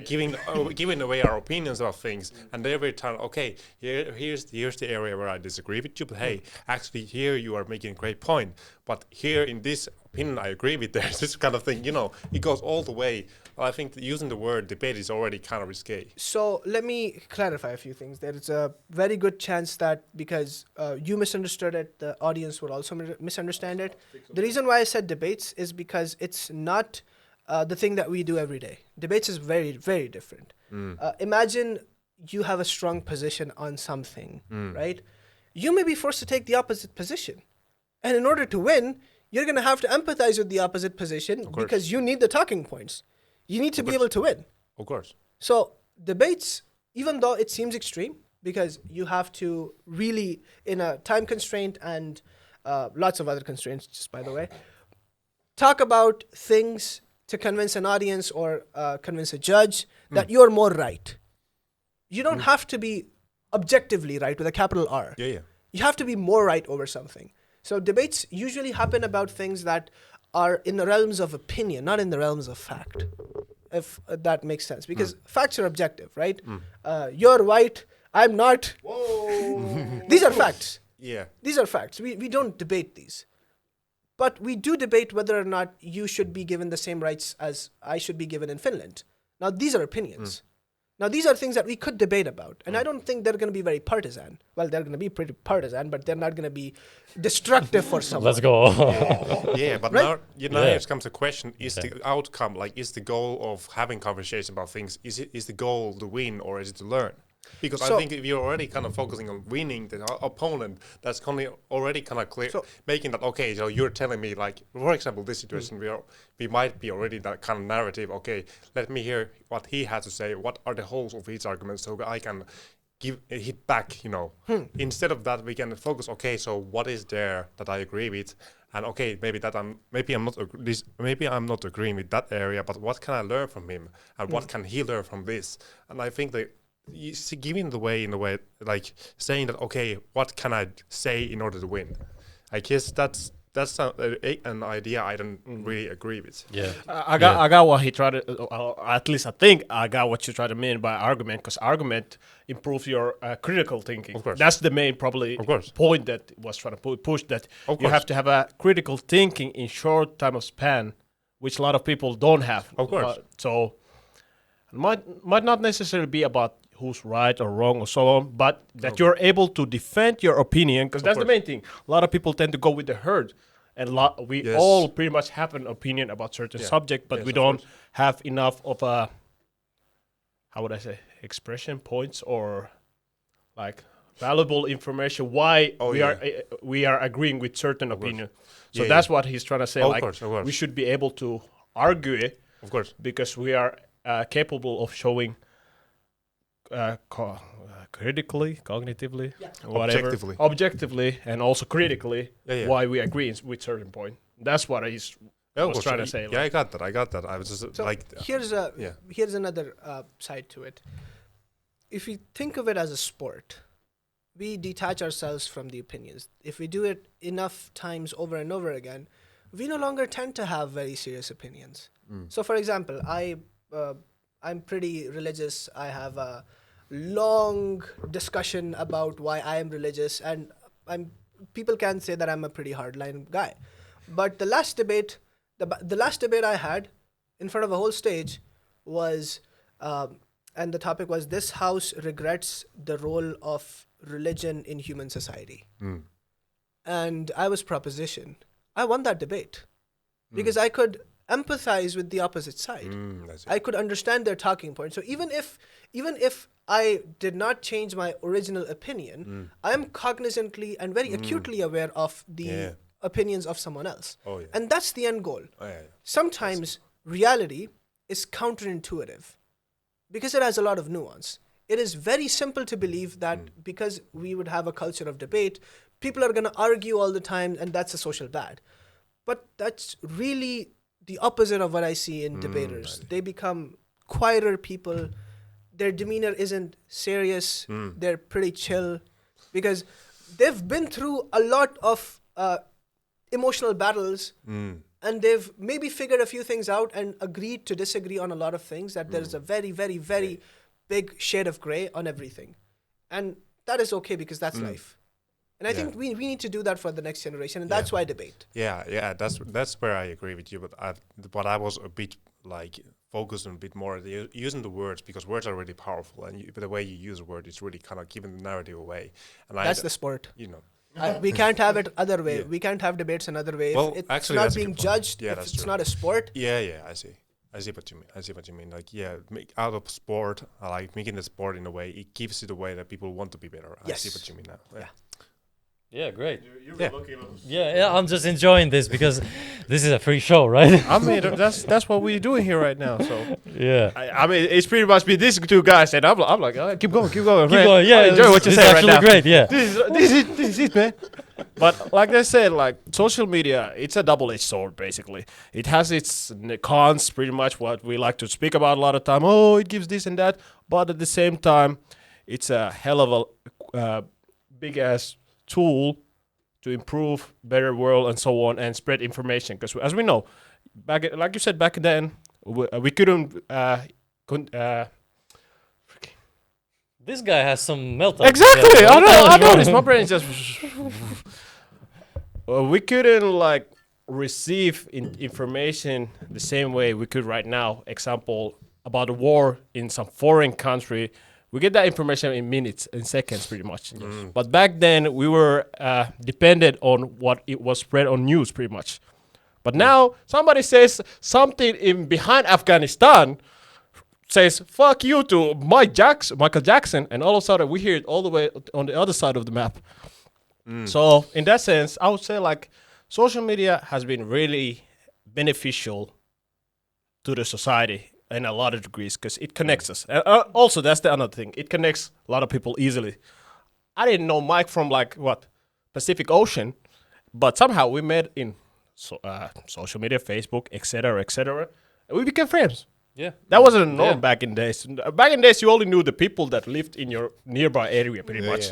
giving away our opinions about things, and every time, okay, here's the area where I disagree with you, but hey, actually here you are making a great point. But here in this opinion I agree with this kind of thing. It goes all the way. Well, I think that using the word debate is already kind of risky. So let me clarify a few things. There is a very good chance that because you misunderstood it, the audience would also misunderstand it. The reason why I said debates is because it's not the thing that we do every day. Debates is very, very different. Imagine you have a strong position on something, right? You may be forced to take the opposite position. And in order to win, you're going to have to empathize with the opposite position because you need the talking points. You need to be able to win. Of course. So debates, even though it seems extreme, because you have to really, in a time constraint and lots of other constraints, just by the way, talk about things to convince an audience or convince a judge that you're more right. You don't have to be objectively right with a capital R. Yeah. You have to be more right over something. So debates usually happen about things that are in the realms of opinion, not in the realms of fact, if that makes sense. Because facts are objective, right? You're white, I'm not. Whoa. These are facts. Yeah. These are facts. We don't debate these. But we do debate whether or not you should be given the same rights as I should be given in Finland. Now, these are opinions. Now, these are things that we could debate about. And I don't think they're going to be very partisan. Well, they're going to be pretty partisan, but they're not going to be destructive for someone. Let's go. Yeah, but Right? now here comes the question, is the outcome, like is the goal of having conversation about things, is the goal to win or is it to learn? Because I think if you're already kind of focusing on winning the opponent, that's already kind of clear, making that, okay, so you're telling me, like, for example, this situation, we might be already that kind of narrative, okay, let me hear what he has to say, what are the holes of his arguments, so I can hit back, Instead of that, we can focus, okay, so what is there that I agree with? And okay, maybe I'm not agreeing with that area, but what can I learn from him? And what can he learn from this? And I think that you see, giving the way in a way, like saying that, okay, what can I say in order to win? I guess that's that's an idea I don't really agree with. Yeah. I got what he tried to. At least I think I got what you try to mean by argument, because argument improves your critical thinking. Of course. That's the main probably Of course. point that was trying to push, that Of you course. have to have a critical thinking in short time of span, which a lot of people don't have. Of course. So might not necessarily be about who's right or wrong or so on, but that you're able to defend your opinion, because that's the course. main thing. A lot of people tend to go with the herd, and we Yes. all pretty much have an opinion about certain subject, but Yes, we of don't course. have enough of a, how would I say, expression points or like valuable information why we are agreeing with certain opinion. So Yeah, that's what he's trying to say. Of Like course, of course. we should be able to argue it, Of course. because we are capable of showing critically, cognitively, whatever, objectively, and also critically why we agree with certain point. That's what he's was trying to say. Yeah, I got that. I was just So like, here's another side to it. If we think of it as a sport, we detach ourselves from the opinions. If we do it enough times over and over again, we no longer tend to have very serious opinions. So, for example, I'm pretty religious. I have a long discussion about why I am religious, and people can say that I'm a pretty hardline guy. But the last debate I had in front of a whole stage was, and the topic was, this house regrets the role of religion in human society. And I was proposition. I won that debate because I could empathize with the opposite side. I could understand their talking point. So even if I did not change my original opinion, I am cognizantly and very acutely aware of the opinions of someone else. And that's the end goal. Sometimes reality is counterintuitive because it has a lot of nuance. It is very simple to believe that because we would have a culture of debate, people are going to argue all the time, and that's a social bad. But that's really the opposite of what I see in debaters. They become quieter people. Their demeanor isn't serious. They're pretty chill because they've been through a lot of emotional battles, and they've maybe figured a few things out and agreed to disagree on a lot of things, that there's a very, very, very big shade of gray on everything. And that is okay because that's life. And I think we need to do that for the next generation, and that's why debate. Yeah, that's where I agree with you. But I was a bit like focused on a bit more using the words, because words are really powerful, and the way you use a word is really kind of giving the narrative away. And That's the sport. You know. We can't have it other way. We can't have debates another way. Well, if actually, not that's a being good point. judged, Yeah, if that's it's true. not a sport. Yeah, I see what you mean. Like, out of sport, I like making the sport in a way, it gives it a way that people want to be better. Yes. I see what you mean now. Yeah, great. You're lucky. Yeah, I'm just enjoying this because this is a free show, right? I mean, that's what we're doing here right now. So Yeah. I mean, it's pretty much be these two guys, and I'm like, all right, keep going, Keep man. going. Yeah, I enjoy what you this say is right actually now. great. Yeah. This is it, man. But like I said, like social media, it's a double-edged sword. Basically, it has its cons, pretty much what we like to speak about a lot of time. Oh, it gives this and that, but at the same time, it's a hell of a big ass tool to improve better world and so on, and spread information. Because as we know, like you said back then, we couldn't. This guy has some meltdown. Exactly. Yeah, I know. This my brain is just. We couldn't like receive information the same way we could right now. Example about a war in some foreign country. We get that information in minutes, in seconds, pretty much. But back then, we were dependent on what it was spread on news, pretty much. But now, somebody says something in behind Afghanistan, says "fuck you" to Michael Jackson, and all of a sudden we hear it all the way on the other side of the map. So, in that sense, I would say like social media has been really beneficial to the society in a lot of degrees, because it connects us. Also, that's the other thing. It connects a lot of people easily. I didn't know Mike from Pacific Ocean, but somehow we met in social media, Facebook, etc., etc. And we became friends. Yeah. That wasn't a norm Yeah. back in days. Back in days, you only knew the people that lived in your nearby area, pretty Yeah, much.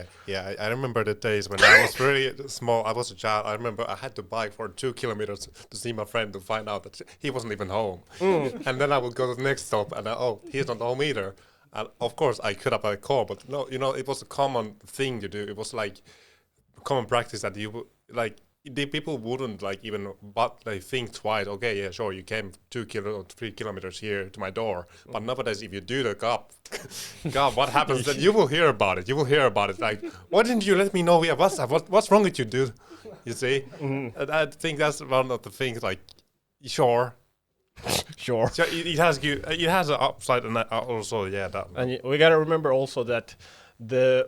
I remember the days when I was really small. I was a child. I remember I had to bike for 2 kilometers to see my friend to find out that he wasn't even home. And then I would go to the next stop and he's not home either. And of course I could have a call, but no, it was a common thing to do. It was like common practice that you would like. The people wouldn't like even, but they think twice. Okay, yeah, sure, you came 3 kilometers here to my door, but nowadays if you do the God, what happens? Then you will hear about it. You will hear about it. Like, why didn't you let me know? Yeah, what's wrong with you, dude? You see, and I think that's one of the things. Like, sure, Sure. so it has it has an upside and also that. And we gotta remember also that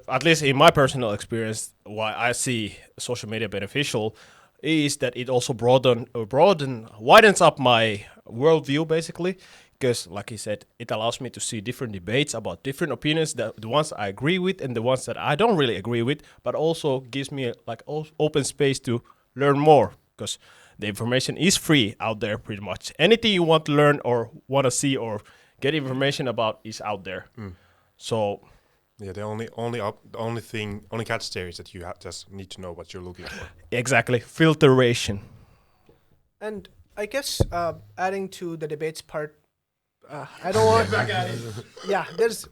at least in my personal experience, why I see social media beneficial is that it also widens up my worldview basically. Because, like he said, it allows me to see different debates about different opinions, the ones I agree with and the ones that I don't really agree with, but also gives me like open space to learn more. Because the information is free out there, pretty much. Anything you want to learn or want to see or get information about is out there. So, yeah, the only catch there is that you just need to know what you're looking for. exactly, filtration. And I guess adding to the debates part, I don't want. Yeah, there's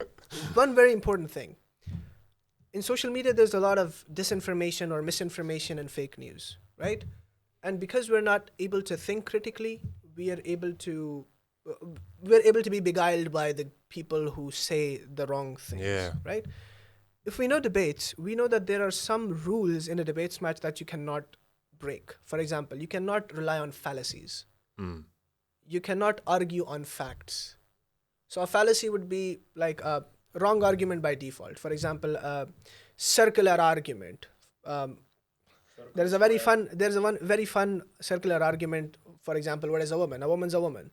one very important thing. In social media, there's a lot of disinformation or misinformation and fake news, right? And because we're not able to think critically, we're able to be beguiled by the people who say the wrong things, Yeah. right? If we know debates, we know that there are some rules in a debates match that you cannot break. For example, you cannot rely on fallacies. You cannot argue on facts. So a fallacy would be like a wrong argument by default. For example, a circular argument. There's a very fun circular argument. For example, what is a woman? A woman's a woman.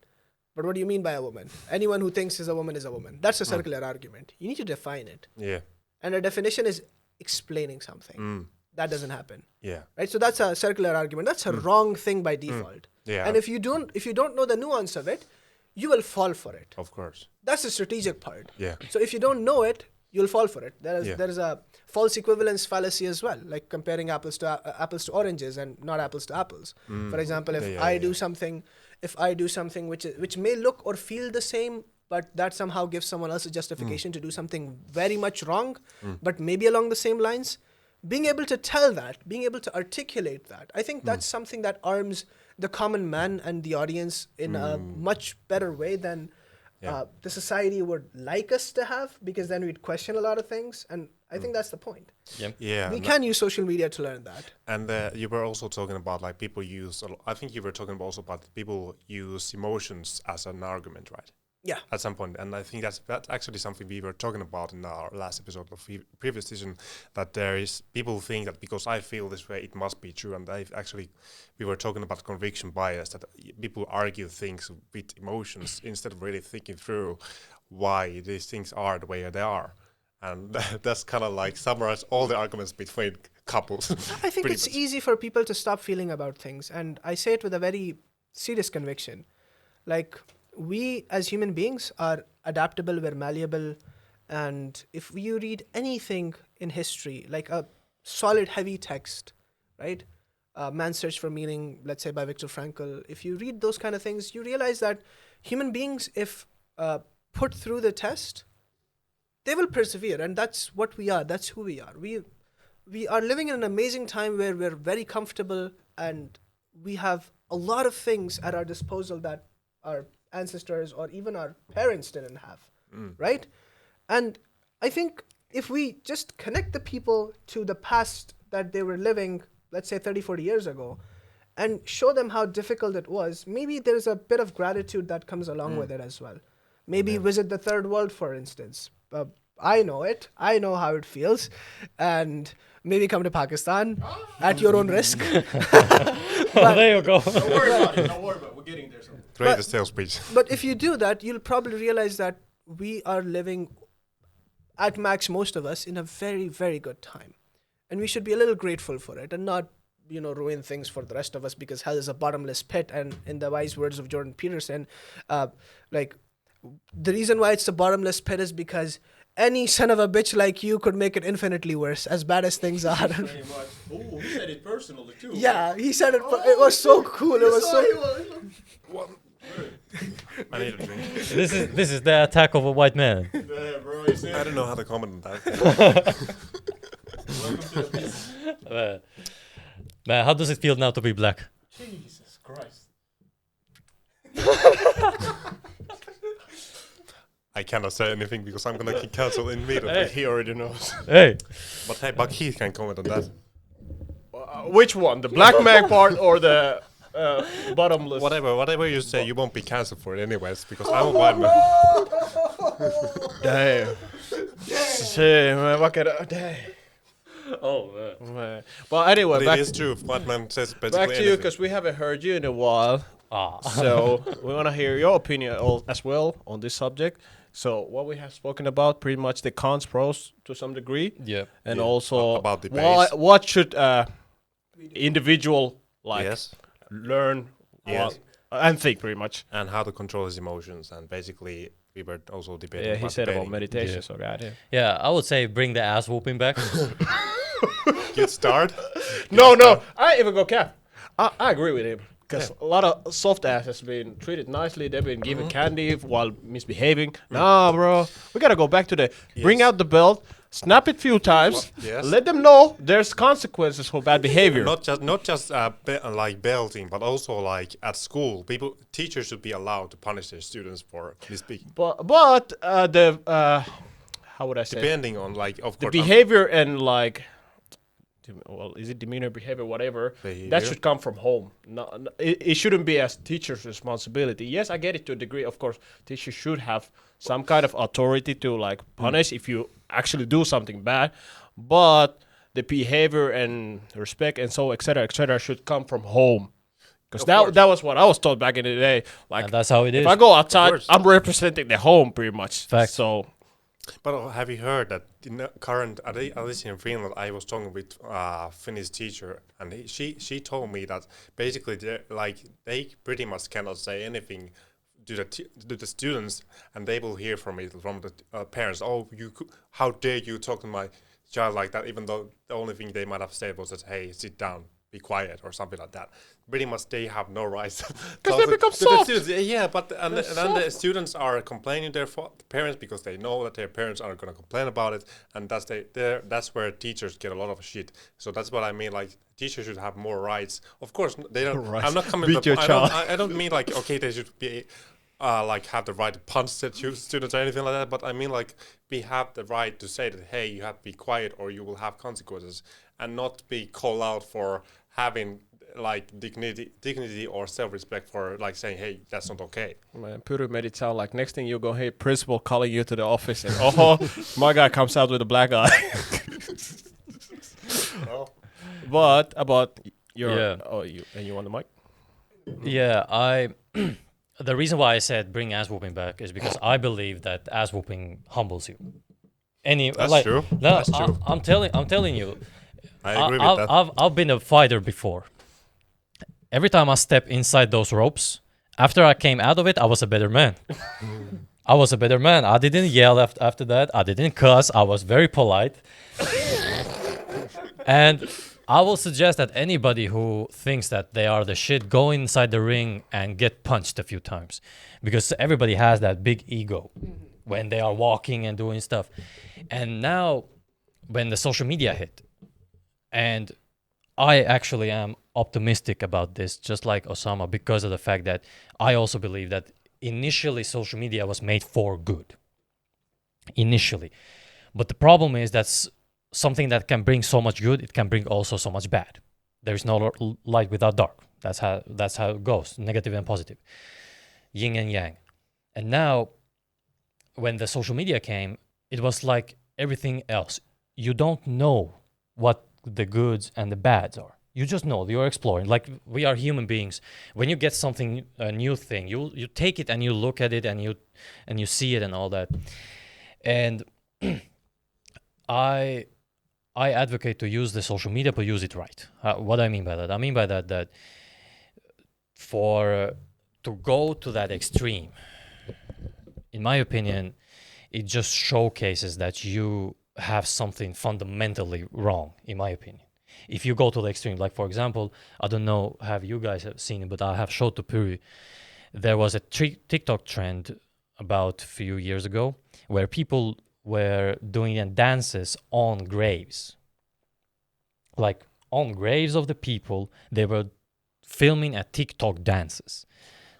But what do you mean by a woman? Anyone who thinks is a woman is a woman. That's a circular argument. You need to define it. Yeah. And a definition is explaining something. That doesn't happen. Yeah. Right? So that's a circular argument. That's a wrong thing by default. Yeah. And if you don't know the nuance of it, you will fall for it. Of course. That's the strategic part. Yeah. So if you don't know it, you'll fall for it. There is Yeah. a false equivalence fallacy as well, like comparing apples to oranges and not apples to apples. For example, if I do something which may look or feel the same, but that somehow gives someone else a justification to do something very much wrong, but maybe along the same lines, being able to tell that, being able to articulate that, I think that's something that arms the common man and the audience in a much better way than the society would like us to have, because then we'd question a lot of things. And I think that's the point. Yeah. We can use social media to learn that. And you were also talking about like people use. I think you were talking also about people use emotions as an argument, right? Yeah. At some point, and I think that's actually something we were talking about in our last episode of previous season. That there is people think that because I feel this way, it must be true. And we were talking about conviction bias, that people argue things with emotions instead of really thinking through why these things are the way they are. And that's kind of like summarize all the arguments between couples. I think it's easy for people to stop feeling about things. And I say it with a very serious conviction. Like, we as human beings are adaptable, we're malleable. And if you read anything in history, like a solid, heavy text, right? Man's Search for Meaning, let's say by Viktor Frankl, if you read those kind of things, you realize that human beings, if put through the test, they will persevere. And that's what we are. That's who we are. We are living in an amazing time where we're very comfortable and we have a lot of things at our disposal that our ancestors or even our parents didn't have, right? And I think if we just connect the people to the past that they were living, let's say 30, 40 years ago, and show them how difficult it was, maybe there's a bit of gratitude that comes along with it as well. Maybe visit the third world, for instance. I know it. I know how it feels. And maybe come to Pakistan at your own risk. There you go. Don't worry about it. We're getting there soon. Great sales speech. But if you do that, you'll probably realize that we are living, at max, most of us, in a very, very good time. And we should be a little grateful for it and not, ruin things for the rest of us, because hell is a bottomless pit. And in the wise words of Jordan Peterson, the reason why it's the bottomless pit is because any son of a bitch like you could make it infinitely worse, as bad as things are. Pretty much. Oh, he said it personally too. Yeah, he said it. It was so cool. It was so. I need a drink. This is the attack of a white man. Yeah, bro, you see? I don't know how to comment on that. Welcome to the piece. Man, how does it feel now to be black? Jesus Christ. I cannot say anything because I'm gonna get cancelled immediately. He already knows. Hey, But hey, but he can comment on that. Which one? The black man part or the bottomless? Whatever you say, you won't be cancelled for it anyways because I'm a white man. Damn. Shit, man. What can I... Damn. oh man. Man. But anyway, But back, it is true. White man says basically back to you anything. because we haven't heard you in a while. So we want to hear your opinion as well on this subject. So what we have spoken about, pretty much the cons, pros to some degree, Yeah. and Yeah, also about the what should individual Yes. learn Yes. and think pretty much. And how to control his emotions, and basically we were also debating. Yeah, he said about debating. meditation. Yeah. So got it. Yeah, I would say bring the ass whooping back. Good start. No, I even go cap. I agree with him because a lot of soft ass has been treated nicely. They've been given candy while misbehaving. Nah, bro, we gotta go back to the bring Yes. out the belt, snap it few times, Yes. let them know there's consequences for bad behavior. Not just like belting, but also like at school, teachers should be allowed to punish their students for misspeaking. But the how would I say Depending on like of the course behavior and like. Well, is it demeanor, behavior, whatever? Behavior. That should come from home. It shouldn't be as teacher's responsibility. Yes, I get it to a degree. Of course, teachers should have some kind of authority to like punish if you actually do something bad. But the behavior and respect and so et cetera, should come from home. Because that was what I was taught back in the day. Like And that's how it is. if I go outside, course. I'm representing the home pretty much. Fact. So But have you heard that in the current, at least in Finland, I was talking with a Finnish teacher, and she told me that basically they pretty much cannot say anything to the students, and they will hear from it from the parents. Oh, how dare you talk to my child like that? Even though the only thing they might have said was that, hey, sit down, be quiet, or something like that. Pretty much they have no rights. because they become The soft. students, yeah, but and the students are complaining to their parents because they know that their parents are going to complain about it, and that's where teachers get a lot of shit. So that's what I mean. Like teachers should have more rights. Of course, they don't. Rights. I'm not coming. Beat your child. I don't mean like okay, they should be. Like have the right to punch the students or anything like that, but I mean like we have the right to say that hey, you have to be quiet or you will have consequences, and not be called out for having like dignity or self-respect for like saying hey, that's not okay. Man, Pyry made it sound like next thing you go, hey, principal calling you to the office, and oh, my guy comes out with a black eye. But about your, you want the mic? Yeah, the reason why I said bring ass whooping back is because I believe that ass whooping humbles you. That's true. No, That's true. I'm telling you. I agree with that. I've been a fighter before. Every time I step inside those ropes, after I came out of it, I was a better man. I was a better man. I didn't yell after that. I didn't cuss. I was very polite. And I will suggest that anybody who thinks that they are the shit, go inside the ring and get punched a few times. Because everybody has that big ego when they are walking and doing stuff. And now, when the social media hit, and I actually am optimistic about this, just like Osama, because of the fact that I also believe that initially social media was made for good. Initially. But the problem is that's something that can bring so much good, it can bring also so much bad. There is no light without dark. That's how it goes, negative and positive. Yin and yang. And now, when the social media came, it was like everything else. You don't know what the goods and the bads are. You just know, you're exploring. Like we are human beings. When you get something, a new thing, you take it and you look at it and you see it and all that. And I advocate to use the social media, but use it right. What I mean by that? I mean by that to go to that extreme in my opinion, it just showcases that you have something fundamentally wrong, in my opinion. If you go to the extreme, like for example, I don't know, have you guys have seen it, but I have showed to Puri. There was a TikTok trend about a few years ago where people were doing dances on graves. Like on graves of the people, they were filming a TikTok dances.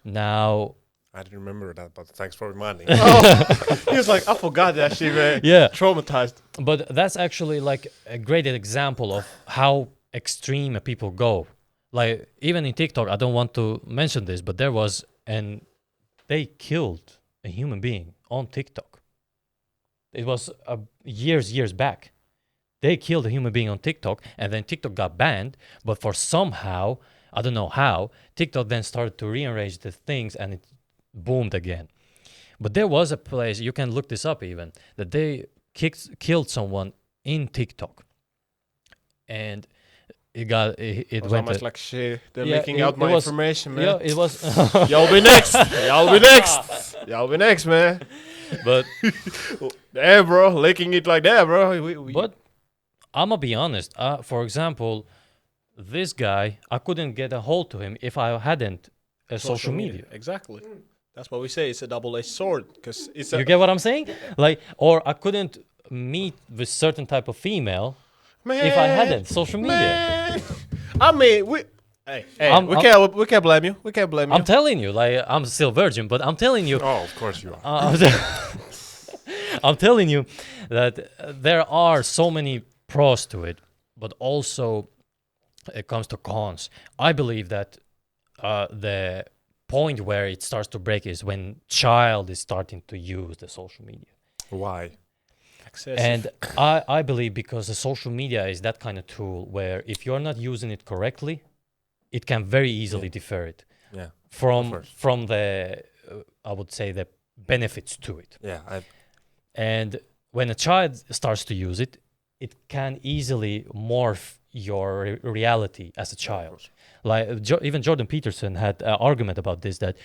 Now, I didn't remember that, but thanks for reminding. He was like, I forgot that shit, man. yeah, Traumatized. but that's actually like a great example of how extreme people go. Like even in TikTok, I don't want to mention this, but there was they killed a human being on TikTok. It was years back. They killed a human being on TikTok, and then TikTok got banned. But for somehow, I don't know how, TikTok then started to rearrange the things, and it boomed again. But there was a place, you can look this up even, that they killed someone in TikTok, and it was went almost like shit. They're yeah, leaking out it my was- information, man. yeah, it was. Y'all be next. Y'all be next. Y'all be next, man. But Yeah, bro, leaking it like that, bro. but I'm gonna be honest. For example, this guy, I couldn't get a hold to him if I hadn't social media. Exactly. That's what we say. It's a double-edged sword because it's You get what I'm saying? Like, or I couldn't meet with certain type of female if I hadn't social media. Man. I mean, Hey, we can't blame you. We can't blame you. I'm telling you, like I'm still virgin, but I'm telling you, Oh, of course you are. I'm telling you that there are so many pros to it, but also it comes to cons. I believe that the point where it starts to break is when child is starting to use the social media. Why? Excessive. And I believe because the social media is that kind of tool where if you're not using it correctly, it can very easily defer it Yeah. Of from course. the I would say the benefits to it. Yeah. And when a child starts to use it, it can easily morph your reality as a child. Like even Jordan Peterson had an argument about this, that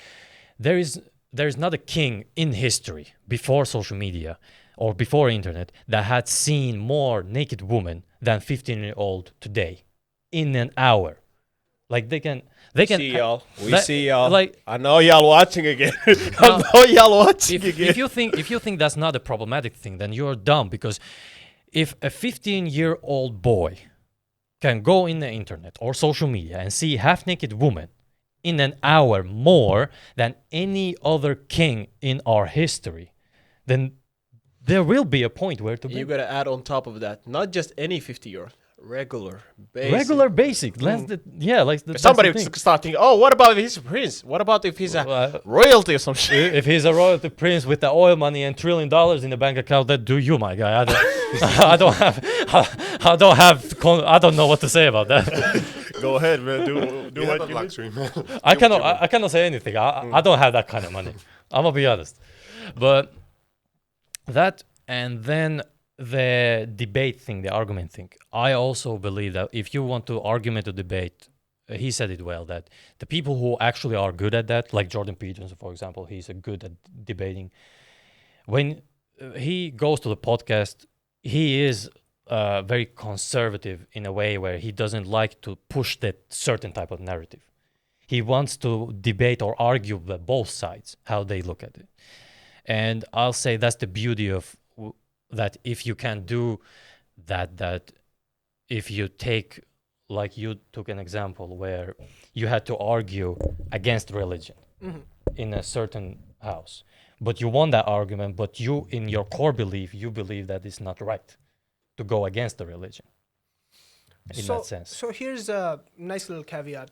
there is not a king in history before social media or before internet that had seen more naked women than 15-year-old today in an hour. Like they can see y'all. We that- see y'all. like- I know y'all watching again. I know y'all watching again. if you think that's not a problematic thing, then you're dumb, because if a 15-year-old boy can go in the internet or social media and see half-naked woman in an hour more than any other king in our history, then there will be a point where to be. You gotta add on top of that, not just any 50-year-old, regular, basic. Regular basic. That's Somebody the thing. start thinking, oh, what about if he's a prince? What about if he's a royalty or some shit? If he's a royalty prince with the oil money and $1 trillion in the bank account, that do you, my guy. I don't know what to say about that. Go ahead, man. Do You have what that you luxury, man. I cannot say anything. I don't have that kind of money. I'm gonna be honest. But that, and then the debate thing, the argument thing. I also believe that if you want to argument or debate, he said it well, that the people who actually are good at that, like Jordan Peterson, for example, he's good at debating. When he goes to the podcast, he is very conservative in a way where he doesn't like to push that certain type of narrative. He wants to debate or argue with both sides, how they look at it. And I'll say that's the beauty of that. If you can do that if you take, like you took an example where you had to argue against religion in a certain house, but you won that argument, but you, in your core belief, you believe that it's not right to go against the religion in that sense. So here's a nice little caveat.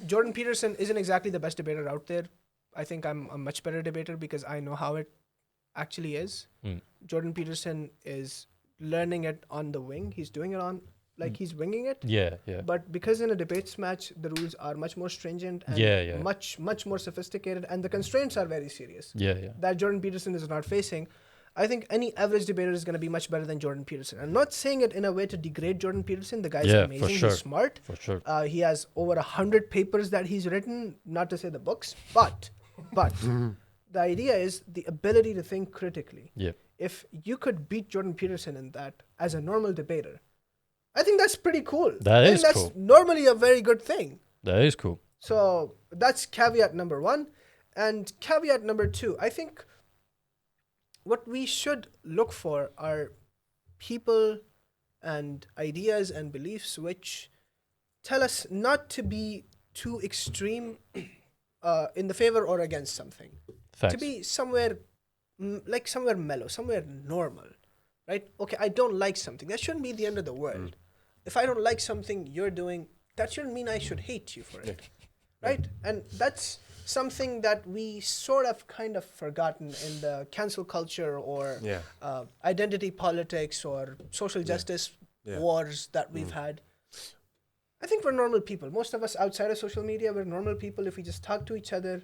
Jordan Peterson isn't exactly the best debater out there. I think I'm a much better debater because I know how it actually is. Jordan Peterson is learning it on the wing. He's doing it on, like he's winging it. Yeah. But because in a debates match, the rules are much more stringent and much more sophisticated, and the constraints are very serious. Yeah. That Jordan Peterson is not facing. I think any average debater is going to be much better than Jordan Peterson. I'm not saying it in a way to degrade Jordan Peterson. The guy's amazing. For sure. He's smart. For sure. He has over 100 papers that he's written, not to say the books, but the idea is the ability to think critically. Yeah. If you could beat Jordan Peterson in that as a normal debater, I think that's pretty cool. That I is think cool. that's normally a very good thing. That is cool. So that's caveat number 1. And caveat number 2, I think what we should look for are people and ideas and beliefs which tell us not to be too extreme in the favor or against something. Facts. To be somewhere somewhere mellow, somewhere normal, right? Okay, I don't like something. That shouldn't be the end of the world. If I don't like something you're doing, that shouldn't mean I should hate you for it, right? And that's something that we sort of kind of forgotten in the cancel culture or identity politics or social justice wars that we've had. I think we're normal people. Most of us outside of social media, we're normal people. If we just talk to each other,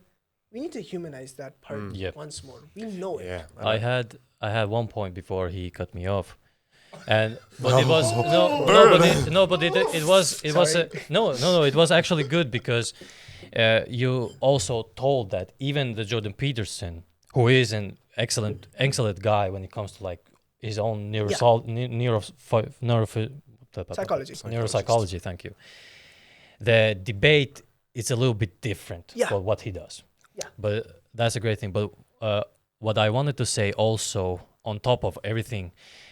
we need to humanize that part once more. We know it. Yeah. I had one point before he cut me off, and but it was it was actually good because you also told that even the Jordan Peterson, who is an excellent guy when it comes to like his own neuropsychology. Thank you. The debate is a little bit different for what he does. Yeah. But that's a great thing. But what I wanted to say also on top of everything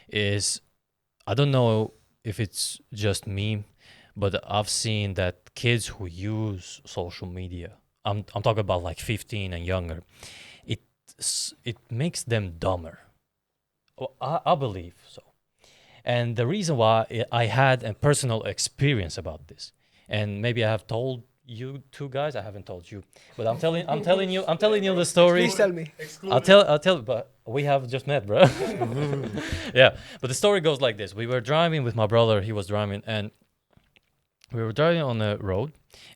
is, I don't know if it's just me, but I've seen that kids who use social media, I'm talking about like 15 and younger, it makes them dumber. I believe so. And the reason why I had a personal experience about this, and maybe I have told you two guys, I haven't told you, but I'm telling you the story. Please tell me. I'll tell, but we have just met, bro. Yeah, but the story goes like this: we were driving with my brother. He was driving, and we were driving on the road.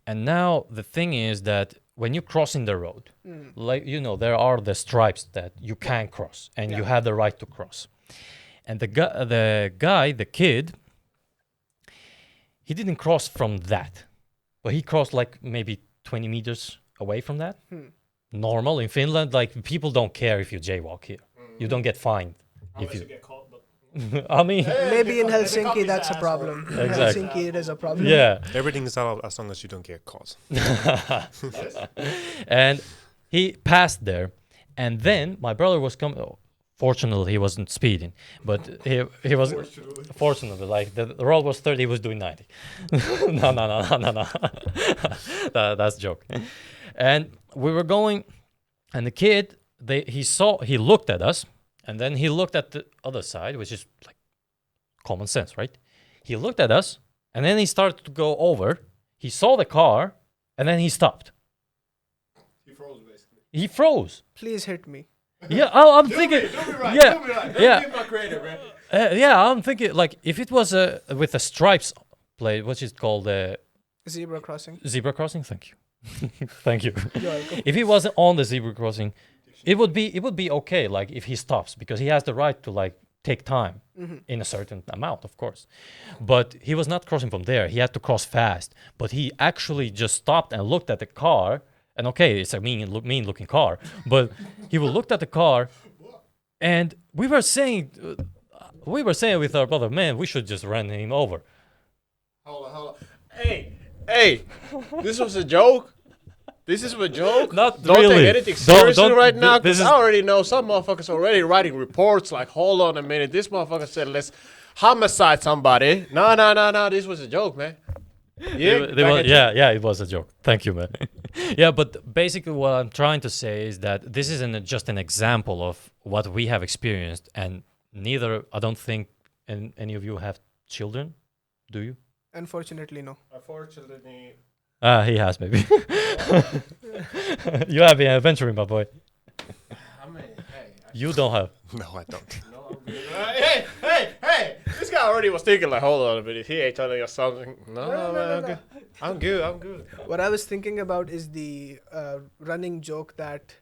And now the thing is that when you're crossing the road, like there are the stripes that you can cross, and you have the right to cross. And the kid, he didn't cross from that, but he crossed like maybe 20 meters away from that. Normal in Finland, like people don't care if you jaywalk here. You don't get fined. Unless you get caught, but I mean, Maybe in Helsinki that's a problem. In Exactly. Helsinki it is a problem. yeah. Everything is allowed as long as you don't get caught. And he passed there, and then my brother was coming. Fortunately, he wasn't speeding, but he was fortunately like the road was 30, he was doing 90. No. That's a joke. And we were going, and the kid, he looked at us, and then he looked at the other side, which is like common sense, right? He looked at us, and then he started to go over. He saw the car, and then he stopped. he froze basically. He froze. Please hit me. Yeah, I'm thinking. Do me right. Yeah, Do me right. yeah. Be my creator, man. I'm thinking like if it was with the stripes plate, which is called Zebra crossing. zebra crossing. Thank you, thank you. You're welcome. If he wasn't on the zebra crossing, it would be okay. Like if he stops, because he has the right to like take time in a certain amount, of course. But he was not crossing from there. He had to cross fast. But he actually just stopped and looked at the car. And okay, it's a mean-looking car, but he looked at the car, and we were saying with our brother, man, we should just run him over. Hold on. Hey, this was a joke. This is a joke. Not don't really. take anything seriously Don't- right now. this Because I already know some motherfuckers already writing reports like, hold on a minute, this motherfucker said let's homicide somebody. No. This was a joke, man. It was a joke. Thank you, man. Yeah, but basically what I'm trying to say is that this isn't just an example of what we have experienced, and I don't think any of you have children, do you? Unfortunately, no. Unfortunately, He has, maybe. You have been adventuring, my boy. I mean, hey. You don't have. No, I don't. No, I'm good. Hey! This guy already was thinking like, hold on a minute, he ain't telling us something. No, man, I'm good. What I was thinking about is the running joke that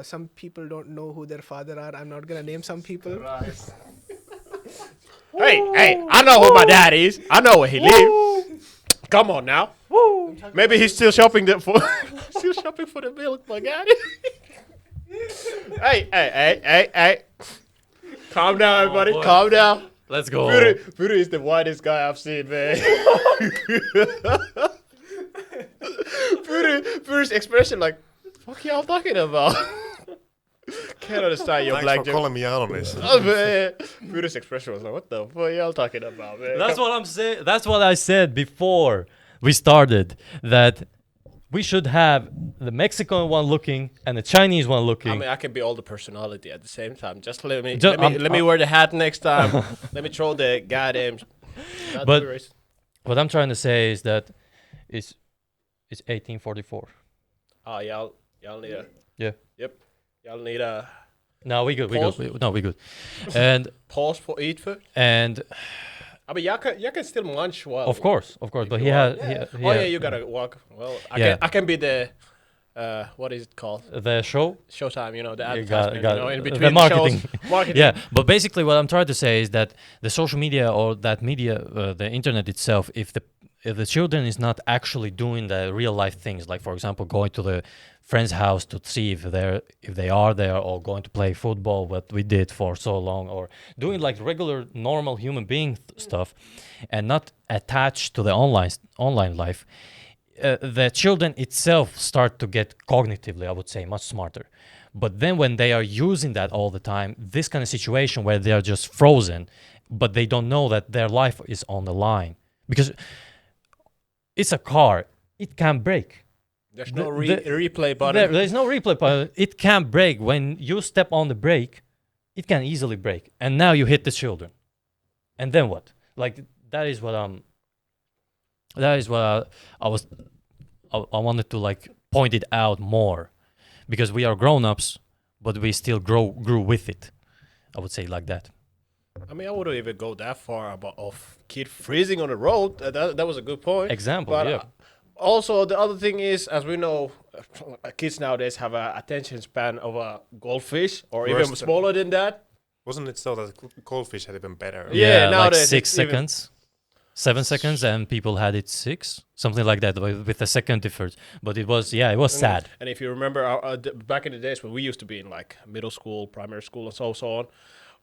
some people don't know who their father are. I'm not gonna name some people. Right. Hey, I know who my dad is. I know where he lives. Come on now. Maybe he's still shopping for the milk, my guy. Hey. Calm down, everybody. boy. Calm down. Let's go. Fury is the whitest guy I've seen, man. Fury's expression like, fuck y'all talking about? Can't understand your Thanks black for joke. calling me out on this. Oh, man. Fury's expression was like, what the fuck y'all talking about, man? That's what I'm saying. That's what I said before we started. That we should have the Mexican one looking and the Chinese one looking. I mean, I can be all the personality at the same time. Just let me Ju- let me wear the hat next time. Let me throw the goddamn. Not But- tourist. what I'm trying to say is that it's 1844. Oh, y'all need a. Yeah. Yep. Y'all need a No, we good. Pause? We good. And pause for eat food. and I mean, y'all can still munch while. of course. But he you had. are- He, Oh yeah, you gotta walk. Well, Yeah. I can be the. What is it called? the show. Showtime, you know, the You got- advertisement, got- in the between marketing. shows. Marketing. Yeah, but basically what I'm trying to say is that the social media or that media, the internet itself, if the children is not actually doing the real life things, like for example going to the friend's house to see if they are there, or going to play football, what we did for so long, or doing like regular normal human being stuff, and not attached to the online life, the children itself start to get cognitively, I would say, much smarter. But then when they are using that all the time, this kind of situation where they are just frozen, but they don't know that their life is on the line, because it's a car, it can break. There's no The- replay button. There's no replay button. It can break. When you step on the brake, it can easily break. And now you hit the children. And then what? Like that is what I wanted to like point it out more, because we are grown-ups, but we still grew with it. I would say like that. I mean, I wouldn't even go that far about of kid freezing on the road. That was a good point. Example, But yeah. also, the other thing is, as we know, kids nowadays have an attention span of a goldfish, or Worse even than- smaller than that. Wasn't it so that goldfish had even better? Yeah, like nowadays 6 it's even- seconds. 7 seconds, and people had it 6, something like that, with a second difference. But it was sad. And if you remember, back in the days when we used to be in like middle school, primary school, and so on,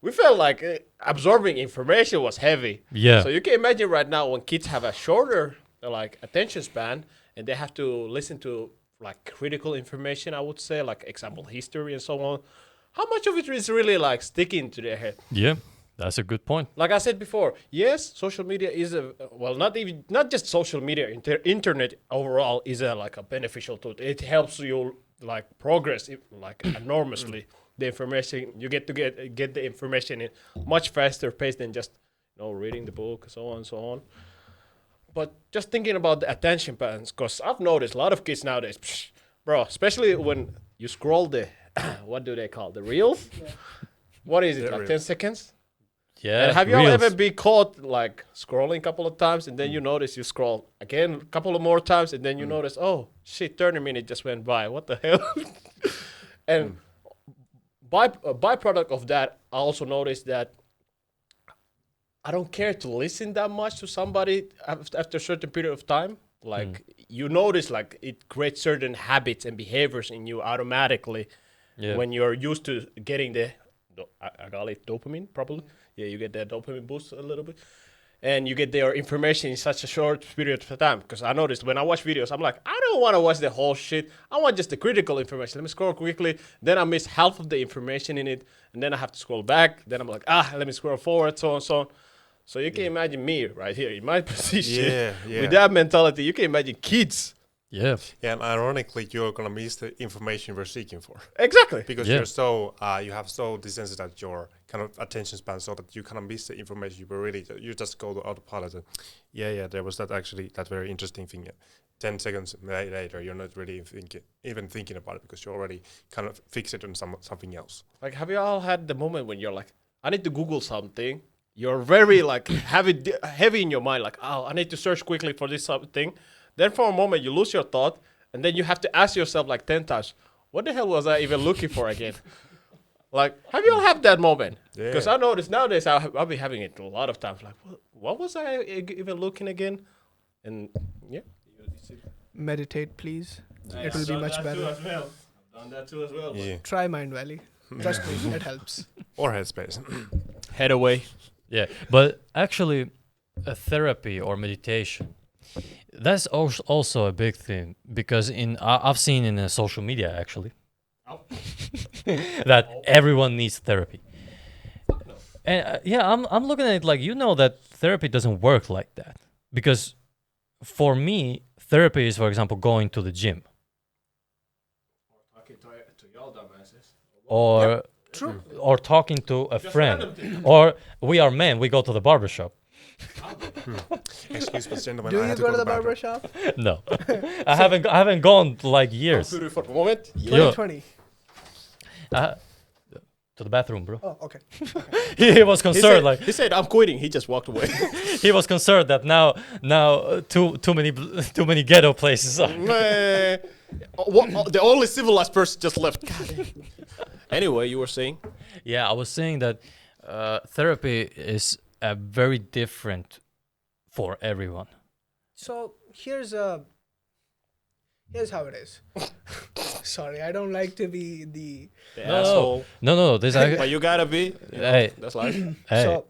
we felt like absorbing information was heavy. Yeah. So you can imagine right now when kids have a shorter like attention span and they have to listen to like critical information, I would say, like example history and so on. How much of it is really like sticking to their head? Yeah, that's a good point. Like I said before, yes, social media is not just social media, internet overall is like a beneficial tool. It helps you like progress like enormously. The information you get the information in much faster pace than just reading the book, so on and so on. But just thinking about the attention patterns, because I've noticed a lot of kids nowadays, bro, especially when you scroll the what do they call the reels? What is it, like 10 seconds? Yeah. And have you all reels. ever been caught like scrolling a couple of times and then you notice you scroll again a couple of more times and then you notice, oh shit, 30 minutes just went by. What the hell? And a byproduct of that, I also noticed that I don't care to listen that much to somebody after a certain period of time. Like you notice like it creates certain habits and behaviors in you automatically when you're used to getting I call it dopamine probably. Yeah, you get that dopamine boost a little bit. And you get their information in such a short period of time. Because I noticed when I watch videos, I'm like, I don't want to watch the whole shit. I want just the critical information. Let me scroll quickly. Then I miss half of the information in it. And then I have to scroll back. Then I'm like, let me scroll forward, so on, so on. So you can imagine me right here in my position. Yeah. With that mentality, you can imagine kids. Yeah. Yeah, and ironically, you're gonna miss the information we're seeking for Exactly. because Yeah. you're so you have so desensitized your kind of attention span, so that you kind of miss the information. You just go to autopilot. And there was that very interesting thing. 10 seconds later, you're not really even thinking about it because you're already kind of fixated on something else. Like, have you all had the moment when you're like, I need to Google something. You're very like heavy in your mind, like, oh, I need to search quickly for this thing. Then for a moment you lose your thought, and then you have to ask yourself like 10 times, what the hell was I even looking for again? Like, have you all had that moment? Because I notice nowadays I'll be having it a lot of times. Like, what was I even looking again? And yeah. Meditate, please. It will be much better. I've done that too as well. Yeah. Try Mind Valley. Trust me, it helps. Or headspace. Head away. Yeah, but actually, a therapy or meditation, that's also a big thing because I've seen in social media actually that everyone needs therapy. And yeah, I'm looking at it like that therapy doesn't work like that because for me, therapy is, for example, going to the gym Talking to y'all dumbasses. or True. or talking to a friend or we are men, we go to the barbershop. Excuse me, gentlemen. Do I you had to go to the bathroom. barber shop? No, I haven't gone like years. For a moment. Yeah. 2020. To the bathroom, bro. Oh, okay. He was concerned, He said, I'm quitting. He just walked away. he was concerned that now too many ghetto places are. The only civilized person just left. Anyway, you were saying? Yeah, I was saying that therapy is very different for everyone. So here's how it is. Sorry, I don't like to be the. The No, asshole. No, this I, But you gotta be. You know, Hey. That's life. hey, So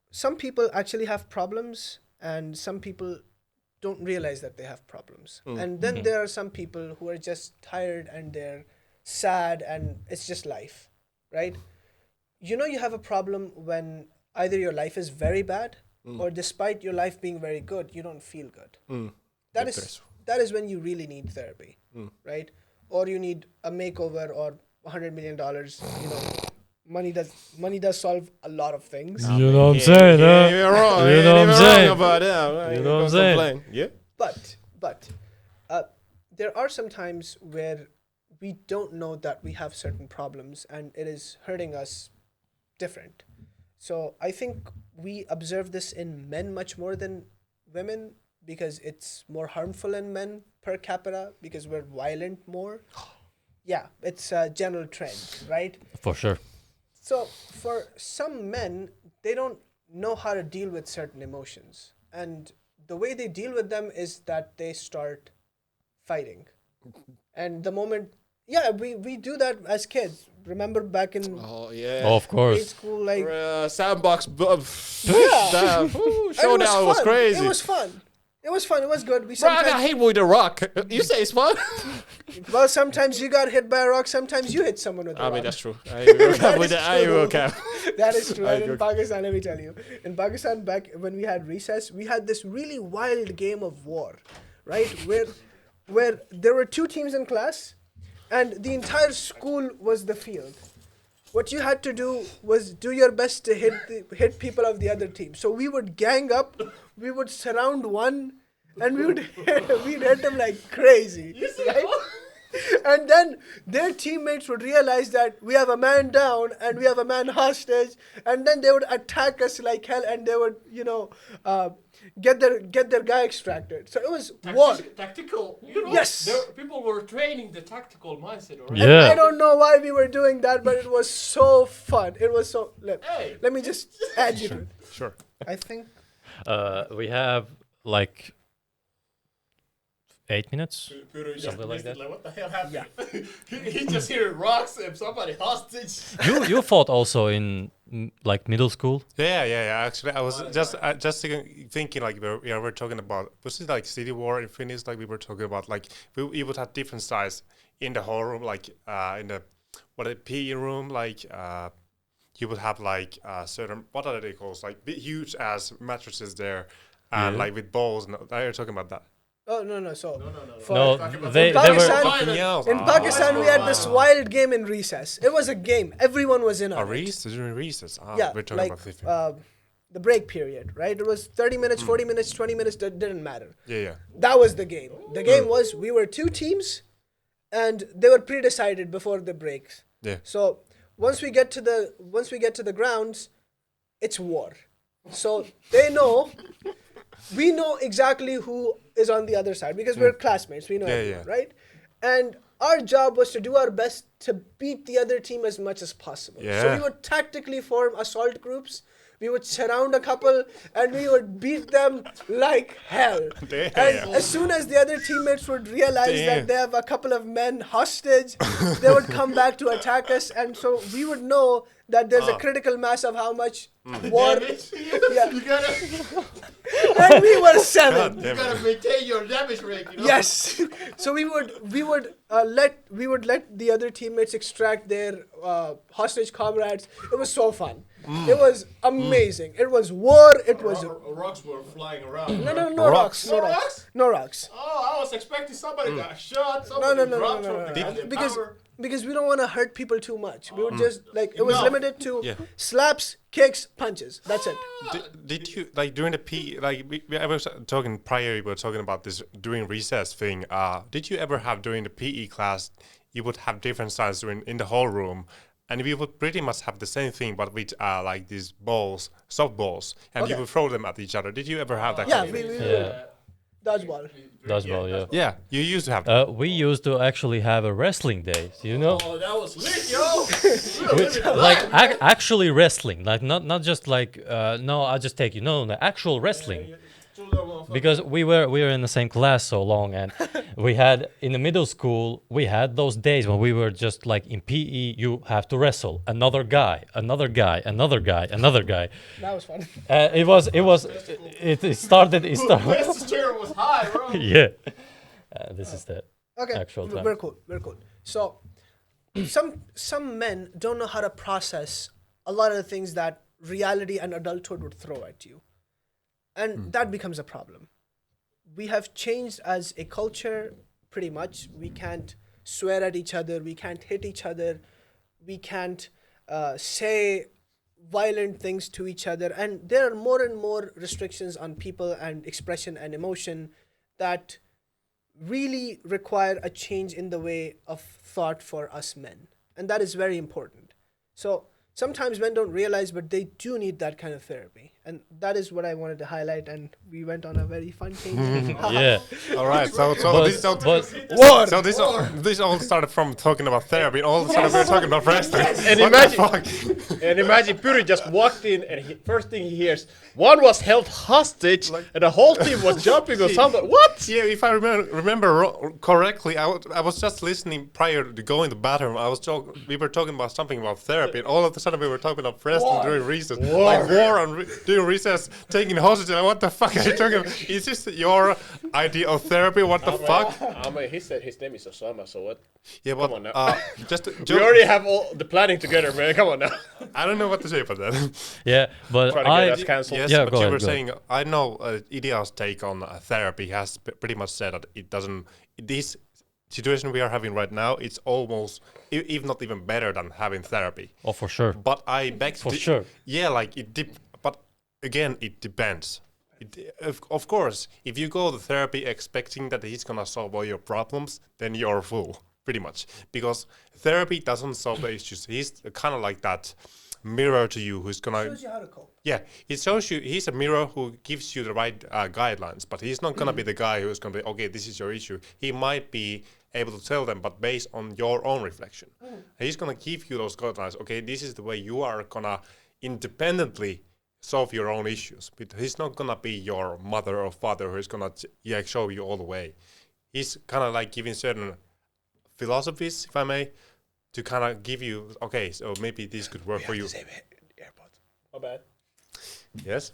some people actually have problems, and some people don't realize that they have problems. And then there are some people who are just tired and they're sad, and it's just life, right? You have a problem when either your life is very bad, or despite your life being very good, you don't feel good. That is when you really need therapy, right? Or you need a makeover or $100 million. Money does solve a lot of things. you know what I'm saying, huh? You're wrong. You know what I'm saying? About that. You know what I'm saying? Yeah. But there are some times where we don't know that we have certain problems and it is hurting us different. So I think we observe this in men much more than women because it's more harmful in men per capita because we're violent more. Yeah, it's a general trend, right? For sure. So for some men, they don't know how to deal with certain emotions. And the way they deal with them is that they start fighting. And the moment, we do that as kids. Remember back in Oh, yeah. Of grade course. school, like, Sandbox. yeah. Showdown was crazy. It was fun. It was fun. It was good. We Bro, I got sometimes, hit with a rock. You say it's fun? well, sometimes you got hit by a rock. Sometimes you hit someone with a I rock. mean, that's true. I will cap. That is true. I And in agree. Pakistan, let me tell you, in Pakistan, back when we had recess, we had this really wild game of war, right? Where there were two teams in class, and the entire school was the field. What you had to do was do your best to hit people of the other team. So we would gang up, we would surround one, and we'd hit them like crazy. Right? And then their teammates would realize that we have a man down and we have a man hostage, and then they would attack us like hell, and they would, get their guy extracted. So it was war. Tactical. Yes. People were training the tactical mindset already. Yeah. I don't know why we were doing that, but it was so fun. It was so. Hey. Let me just add you to it. Sure. I think. We have like 8 minutes. Something like that. What the hell happened? he just hear rocks and somebody hostage. You fought also in like middle school. Yeah. Actually, I was just thinking like we're talking about, was it like City War in Finnish? Like we were talking about like we would have different size in the whole room, like in the PE room, like you would have like certain, what are they called, like huge ass mattresses there, and like with balls. Are you talking about that? Oh no! So No, they Pakistan- were. in Pakistan we had this wild game in recess. It was a game. Everyone was in on A it. recess during recess. Yeah, We're talking like about 50. the break period, right? It was 30 minutes, 40 minutes, 20 minutes. That didn't matter. Yeah. That was the game. The game was we were two teams, and they were pre-decided before the breaks. Yeah. So once we get to the grounds, it's war. So we know exactly who is on the other side because we're classmates. We know everyone, right? And our job was to do our best to beat the other team as much as possible. Yeah. So we would tactically form assault groups we would surround a couple and we would beat them like hell. Damn. And as soon as the other teammates would realize that they have a couple of men hostage, they would come back to attack us. And so we would know that there's a critical mass of how much war. Yeah. You gotta, And we were 7. you gotta maintain your damage rate. You know? Yes. So we would let the other teammates extract their hostage comrades. It was so fun. It was amazing. It was war. It was Rocks were flying around. no rocks. No rocks? No rocks. Oh, I was expecting somebody got shot. Somebody No. dropped from the Because we don't want to hurt people too much. We would just it was No. limited to Yeah. slaps, kicks, punches. That's it. Did you like during the I was talking prior? We were talking about this during recess thing. Did you ever have during the PE class? You would have different signs in the whole room, and we would pretty much have the same thing, but with like these balls, softballs, and we Okay. would throw them at each other. Did you ever have that? Yeah, kind of thing? Yeah. dodgeball. Dodgeball, yeah. Yeah, you used to have. We used to actually have a wrestling day, you know? Oh, that was lit, yo. Like actually wrestling, like not just like no, I'll just take you. No, actual wrestling. Because we were in the same class so long, and we had in the middle school we had those days when we were just like in PE you have to wrestle another guy, another guy, another guy, another guy. That was fun. It started. West's chair was high, bro. Yeah. This is the Okay, actual time. very cool, very cool. So, some men don't know how to process a lot of the things that reality and adulthood would throw at you, and that becomes a problem. We have changed as a culture, pretty much. We can't swear at each other. We can't hit each other. We can't say violent things to each other, and there are more and more restrictions on people and expression and emotion that really require a change in the way of thought for us men, and that is very important. So sometimes men don't realize, but they do need that kind of therapy, and that is what I wanted to highlight. And we went on a very fun tangent. Yeah. All right, so But- this all, but- so this all started from talking about therapy. All of a sudden we're talking about wrestling. And What imagine- the fuck? And imagine Puri just walked in, and first thing he hears, one was held hostage, and the whole team was jumping or something. What? Yeah, if I remember correctly, I was just listening prior to going to the bathroom. We were talking about something about therapy, and all of a sudden we were talking about wrestling during recess, like war and during recess, taking hostage. And what the fuck are you talking about? Is this your idea of therapy? What the fuck? He said his name is Osama, so what? Yeah, but Come on now. just We already have all the planning together, man. Come on now. I don't know what to say about that. Yeah, but Try to get us cancelled. Yes, Yeah, but go you ahead, were go saying, I know Idea's take on therapy has pretty much said that it doesn't, this situation we are having right now, it's almost, if not even better than having therapy. oh, for sure. But I beg to For sure. Yeah, like but again, it depends. Of course, if you go to therapy expecting that he's gonna solve all your problems, then you're a fool, pretty much. Because therapy doesn't solve the issues. He's kind of like that mirror to you who's gonna Shows you how to cope. yeah, he shows you. He's a mirror who gives you the right guidelines, but he's not gonna be the guy who's gonna be okay. This is your issue. He might be able to tell them, but based on your own reflection, he's gonna give you those guidelines. Okay, this is the way you are gonna independently solve your own issues. But he's not gonna be your mother or father who's gonna show you all the way. He's kind of like giving certain philosophies, if I may, to kind of give you okay. So maybe this could work for you. My bad. Yes,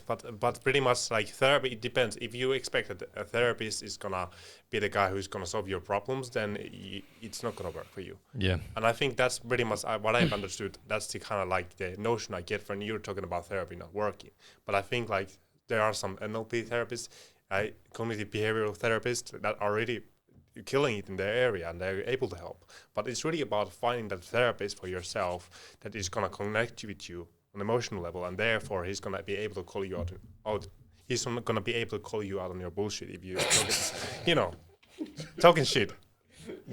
but pretty much like therapy, it depends. If you expect that a therapist is gonna be the guy who's gonna solve your problems, then it's not gonna work for you. Yeah. And I think that's pretty much what I've understood. That's the kind of like the notion I get when you're talking about therapy not working. But I think like there are some NLP therapists, cognitive behavioral therapists that are really killing it in their area and they're able to help. But it's really about finding that therapist for yourself that is gonna connect with you on emotional level, and therefore he's gonna be able to call you out. He's not gonna be able to call you out on your bullshit if you, talking shit.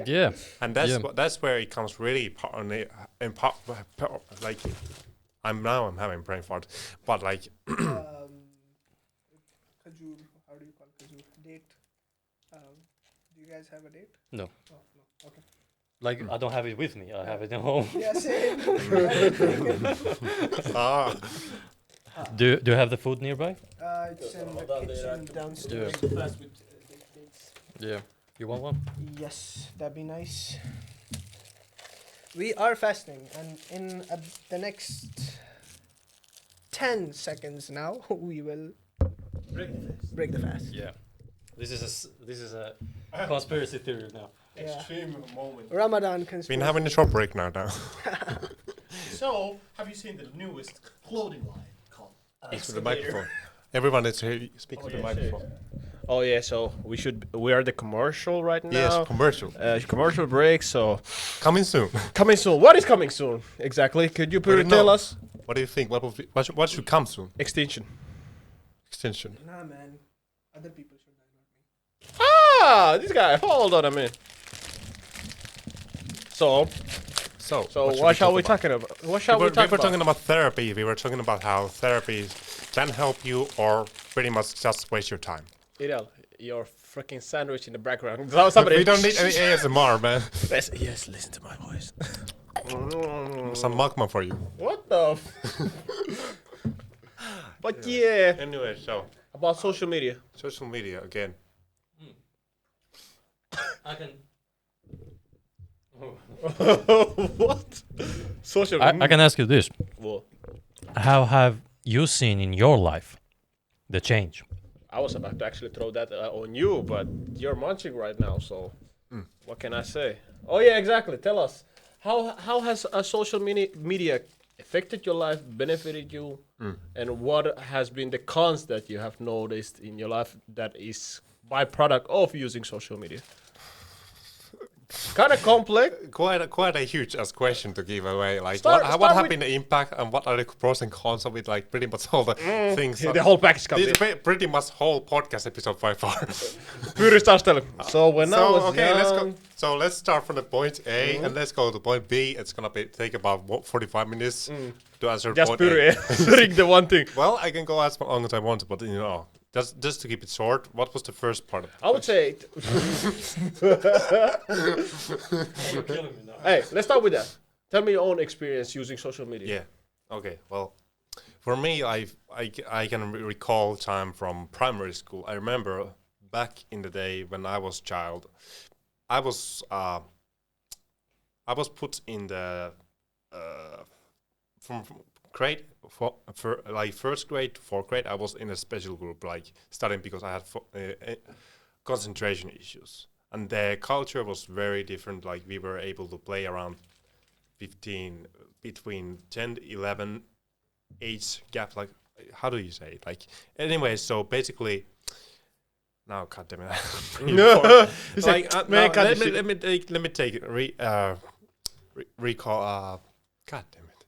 Yeah. And that's where it comes really like I'm having brain fart, but like Kajur, how do you call Kajur? Date. Do you guys have a date? No. Oh, no. Okay. Like I don't have it with me. I have it at home. Yeah, same. Ah, Do you have the food nearby? It's in the kitchen downstairs. Yeah. You want one? Yes, that'd be nice. We are fasting, and in the next 10 seconds now, we will break the fast. Yeah. This is a conspiracy theory now. Yeah. Extreme moment. Ramadan been conspiracy. having a short break now. So, have you seen the newest clothing line called Speak to the microphone. Everyone is here. Speak to the microphone. Oh yeah, so we are the commercial right now. Yes, commercial. Commercial break. So Coming soon. coming soon. What is coming soon exactly? Could you don't tell know. us? What do you think? What should come soon? Extinction. Extension. Nah, man. Other people should die, not me. Ah, this guy. Hold on a minute. So So what shall we talking about? What shall we we talk were about? talking about therapy. We were talking about how therapy can help you or pretty much just waste your time. Idel, your freaking sandwich in the background. Somebody. We don't need any ASMR, man. Yes, listen to my voice. Some magma for you. What the? But yeah, Anyway, so about social media. social media again. I can. What? Social. I can ask you this: Well, how have you seen in your life the change? I was about to actually throw that on you, but you're munching right now, so what can I say? Oh yeah, exactly. Tell us how has social media affected your life, benefited you, and what has been the cons that you have noticed in your life that is byproduct of using social media? Kind of complex. Quite a huge ass question to give away. Like Start what have with- been the impact and what are the pros and cons of it? Like pretty much all the things. The whole package comes in. This pretty much whole podcast episode by far. Pyritystyle. So when I was okay, young, let's go. So let's start from the point A and let's go to point B. It's gonna take about 45 minutes to answer just point A. Pyri answering the one thing. Well, I can go as long as I want, but you know, just to keep it short, what was the first part of it? I would say, You're killing me now. hey, let's start with that. Tell me your own experience using social media. Yeah. Okay. Well, for me, I can recall time from primary school. I remember back in the day when I was child, I was put in the from grade for like first grade to fourth grade. I was in a special group, like studying because I had concentration issues, and the culture was very different. Like we were able to play around 15 between 10 11 age gap, like how do you say it, like anyway, so basically now god damn it. He's Like, like, no, man, cut let this me shit. let me take it recall god damn it,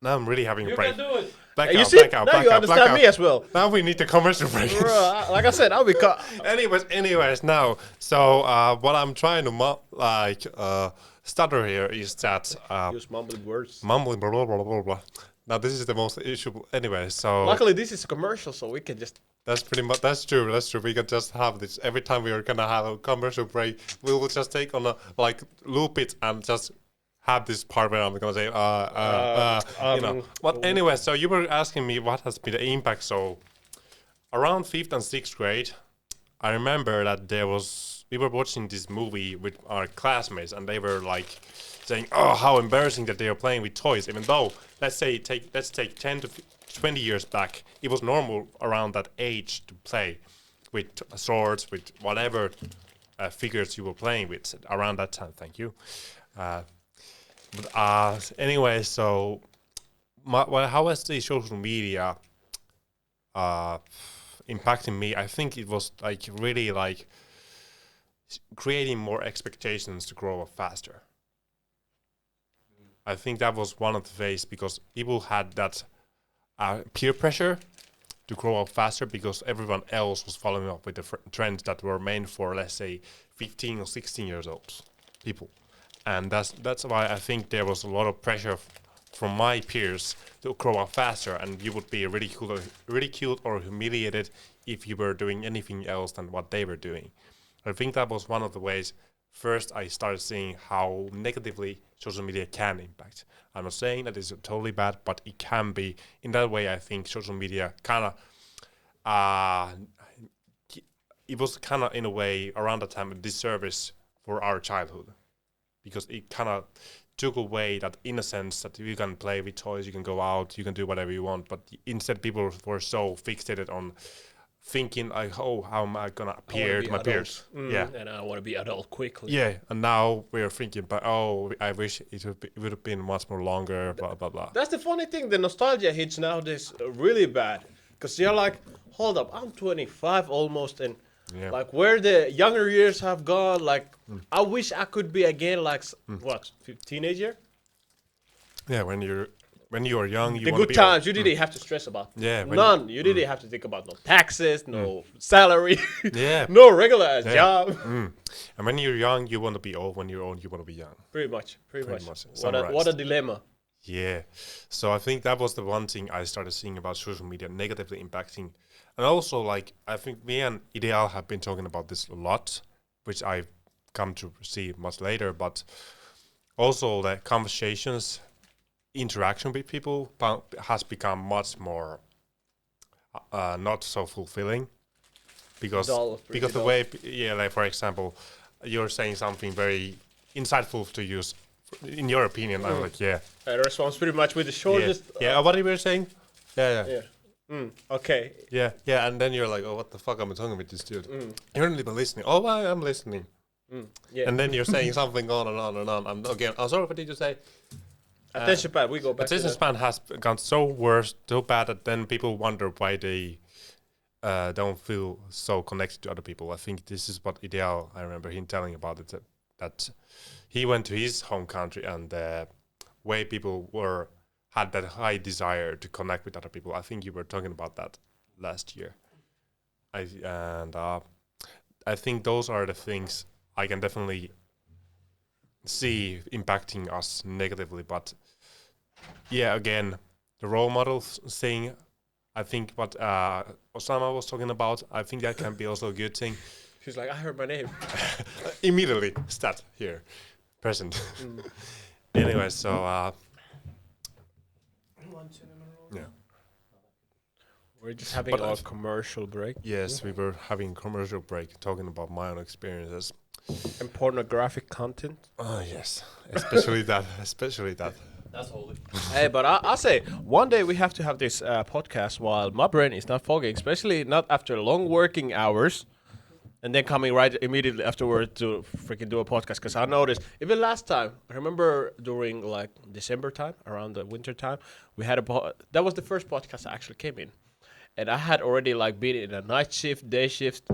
now I'm really having a You break. can do it. Black You out, see, black out, now black you out, black understand out. me as well. Now we need the commercial break. Bruh, like I said, I'll be cut. anyways now, so what I'm trying to stutter here is that Use mumbling words. mumbling blah blah blah blah blah. Now this is the most issue. Anyway, so Luckily, this is a commercial, so we can just. that's pretty much that's true. That's true. We can just have this every time we are gonna have a commercial break. We will just take on a like loop it and just have this part where I'm gonna say you know. But anyway, so you were asking me what has been the impact. So around 5th and 6th grade, I remember that we were watching this movie with our classmates, and they were like saying, "Oh, how embarrassing that they are playing with toys." Even though, let's take 10 to 20 years back, it was normal around that age to play with swords, with whatever figures you were playing with around that time. Thank you. Anyway, so how has the social media impacting me? I think it was like really like creating more expectations to grow up faster. I think that was one of the ways, because people had that peer pressure to grow up faster because everyone else was following up with the trends that were meant for, let's say, 15 or 16 years old people. And that's why I think there was a lot of pressure from my peers to grow up faster, and you would be ridiculed or humiliated if you were doing anything else than what they were doing. I think that was one of the ways first I started seeing how negatively social media can impact. I'm not saying that it's totally bad, but it can be. In that way, I think social media kind of, it was kind of in a way around that time a disservice for our childhood, because it kind of took away that innocence that you can play with toys, you can go out, you can do whatever you want. But instead, people were so fixated on thinking like, oh, how am I gonna appear to my peers? Yeah, and I want to be adult quickly. yeah. And now we're thinking, but oh, I wish it would have been much more longer. Blah blah blah. That's the funny thing. The nostalgia hits nowadays really bad because you're like, hold up, I'm 25 almost, and Yeah. like where the younger years have gone. Like I wish I could be again like what teenager. Yeah, when you are young, you The wanna good be times you didn't have to stress about. Yeah, when None. You didn't have to think about no taxes, no salary, Yeah. no regular ass Yeah. job. And when you're young, you want to be old. When you're old, you want to be young. Pretty much. Pretty much What a summarized. dilemma. Yeah. So I think that was the one thing I started seeing about social media negatively impacting. And also, like, I think me and Ideal have been talking about this a lot, which I've come to see much later. But also the conversations, interaction with people has become much more not so fulfilling. Because Pretty the dull. way, like for example, you're saying something very insightful to use, in your opinion. I'm like, yeah. The response pretty much with the Yeah, shortest. what you were saying? Yeah. Okay. Yeah, and then you're like, oh, what the fuck am I talking with this dude? You're not even listening. Oh, I'm listening. Yeah. And then you're saying something on and on and on. I'm sorry, what did you say? Attention span. We go back. Attention to span has gone so worse, so bad that then people wonder why they don't feel so connected to other people. I think this is what Ideal, I remember him telling about it, that he went to his home country and the way people had that high desire to connect with other people. I think you were talking about that last year. I think those are the things I can definitely see impacting us negatively. But yeah, again, the role model thing, I think what Osama was talking about, I think that can be also a good thing. She's like, I heard my name. Immediately, stat here, present. Anyway, so yeah. We're just having But our I've- commercial break. Yes, we were having commercial break talking about my own experiences. And pornographic content. Oh yes, especially that. That's holy. Hey, but I say one day we have to have this podcast while my brain is not fogging, especially not after long working hours, and then coming right immediately afterward to freaking do a podcast. Because I noticed even last time, I remember during like December time, around the winter time, we had that was the first podcast I actually came in, and I had already like been in a night shift, day shift,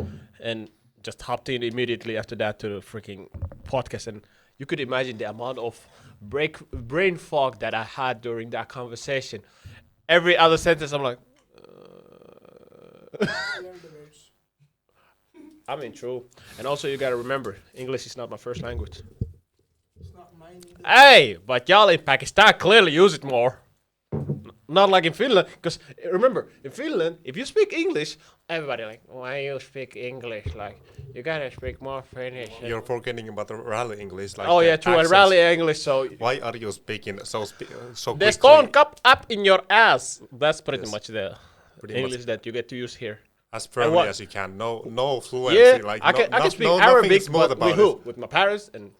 and just hopped in immediately after that to the freaking podcast, and you could imagine the amount of brain fog that I had during that conversation. Every other sentence, I'm like, I mean, true. And also, you gotta remember, English is not my first language. It's not mine either. Hey, but y'all in Pakistan clearly use it more. Not like in Finland, because remember, in Finland, if you speak English, everybody like, why you speak English? Like, you gotta speak more Finnish. You're forgetting about the rally English. Like Oh the yeah, true. And accents. rally English, so Why are you speaking so the quickly? stone cup up in your ass. That's pretty Yes. much the Pretty English much that you get to use here. as firmly what- as you can. No fluency. Yeah, like I can speak nothing Arabic, smooth but about with who? it. With my parents and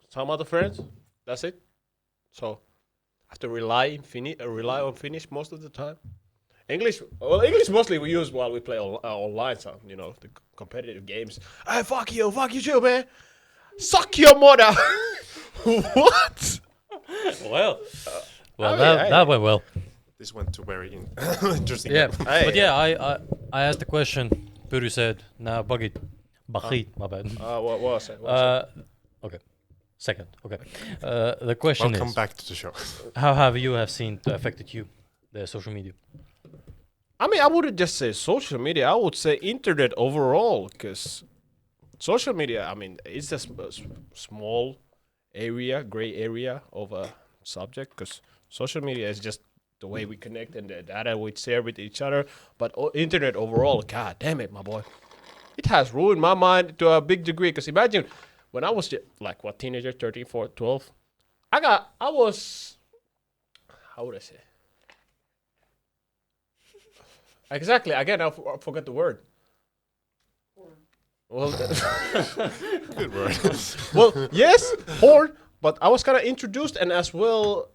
some other friends. That's it. So I have to rely on Finnish most of the time. English mostly we use while we play online, so the competitive games. Hey, fuck you too, man. Suck your mother. What? Well, hey. that went well. This went to very interesting. Yeah, Hey. but yeah, I asked the question. Puri said, "Nah, Bagit, my bad." What was it? Okay, second. Okay, the question Welcome is, back to the show. how have you seen it affected you, the social media? I mean, I wouldn't just say social media. I would say internet overall, because social media, I mean, it's a small area, gray area of a subject, because social media is just the way we connect and the data we share with each other. But internet overall, god damn it, my boy. It has ruined my mind to a big degree, because imagine when I was like what teenager, 13, 14, 12, I was, how would I say? Exactly. Again, I forgot the word. Well, Good word. well, yes, porn. But I was kind of introduced, and as well,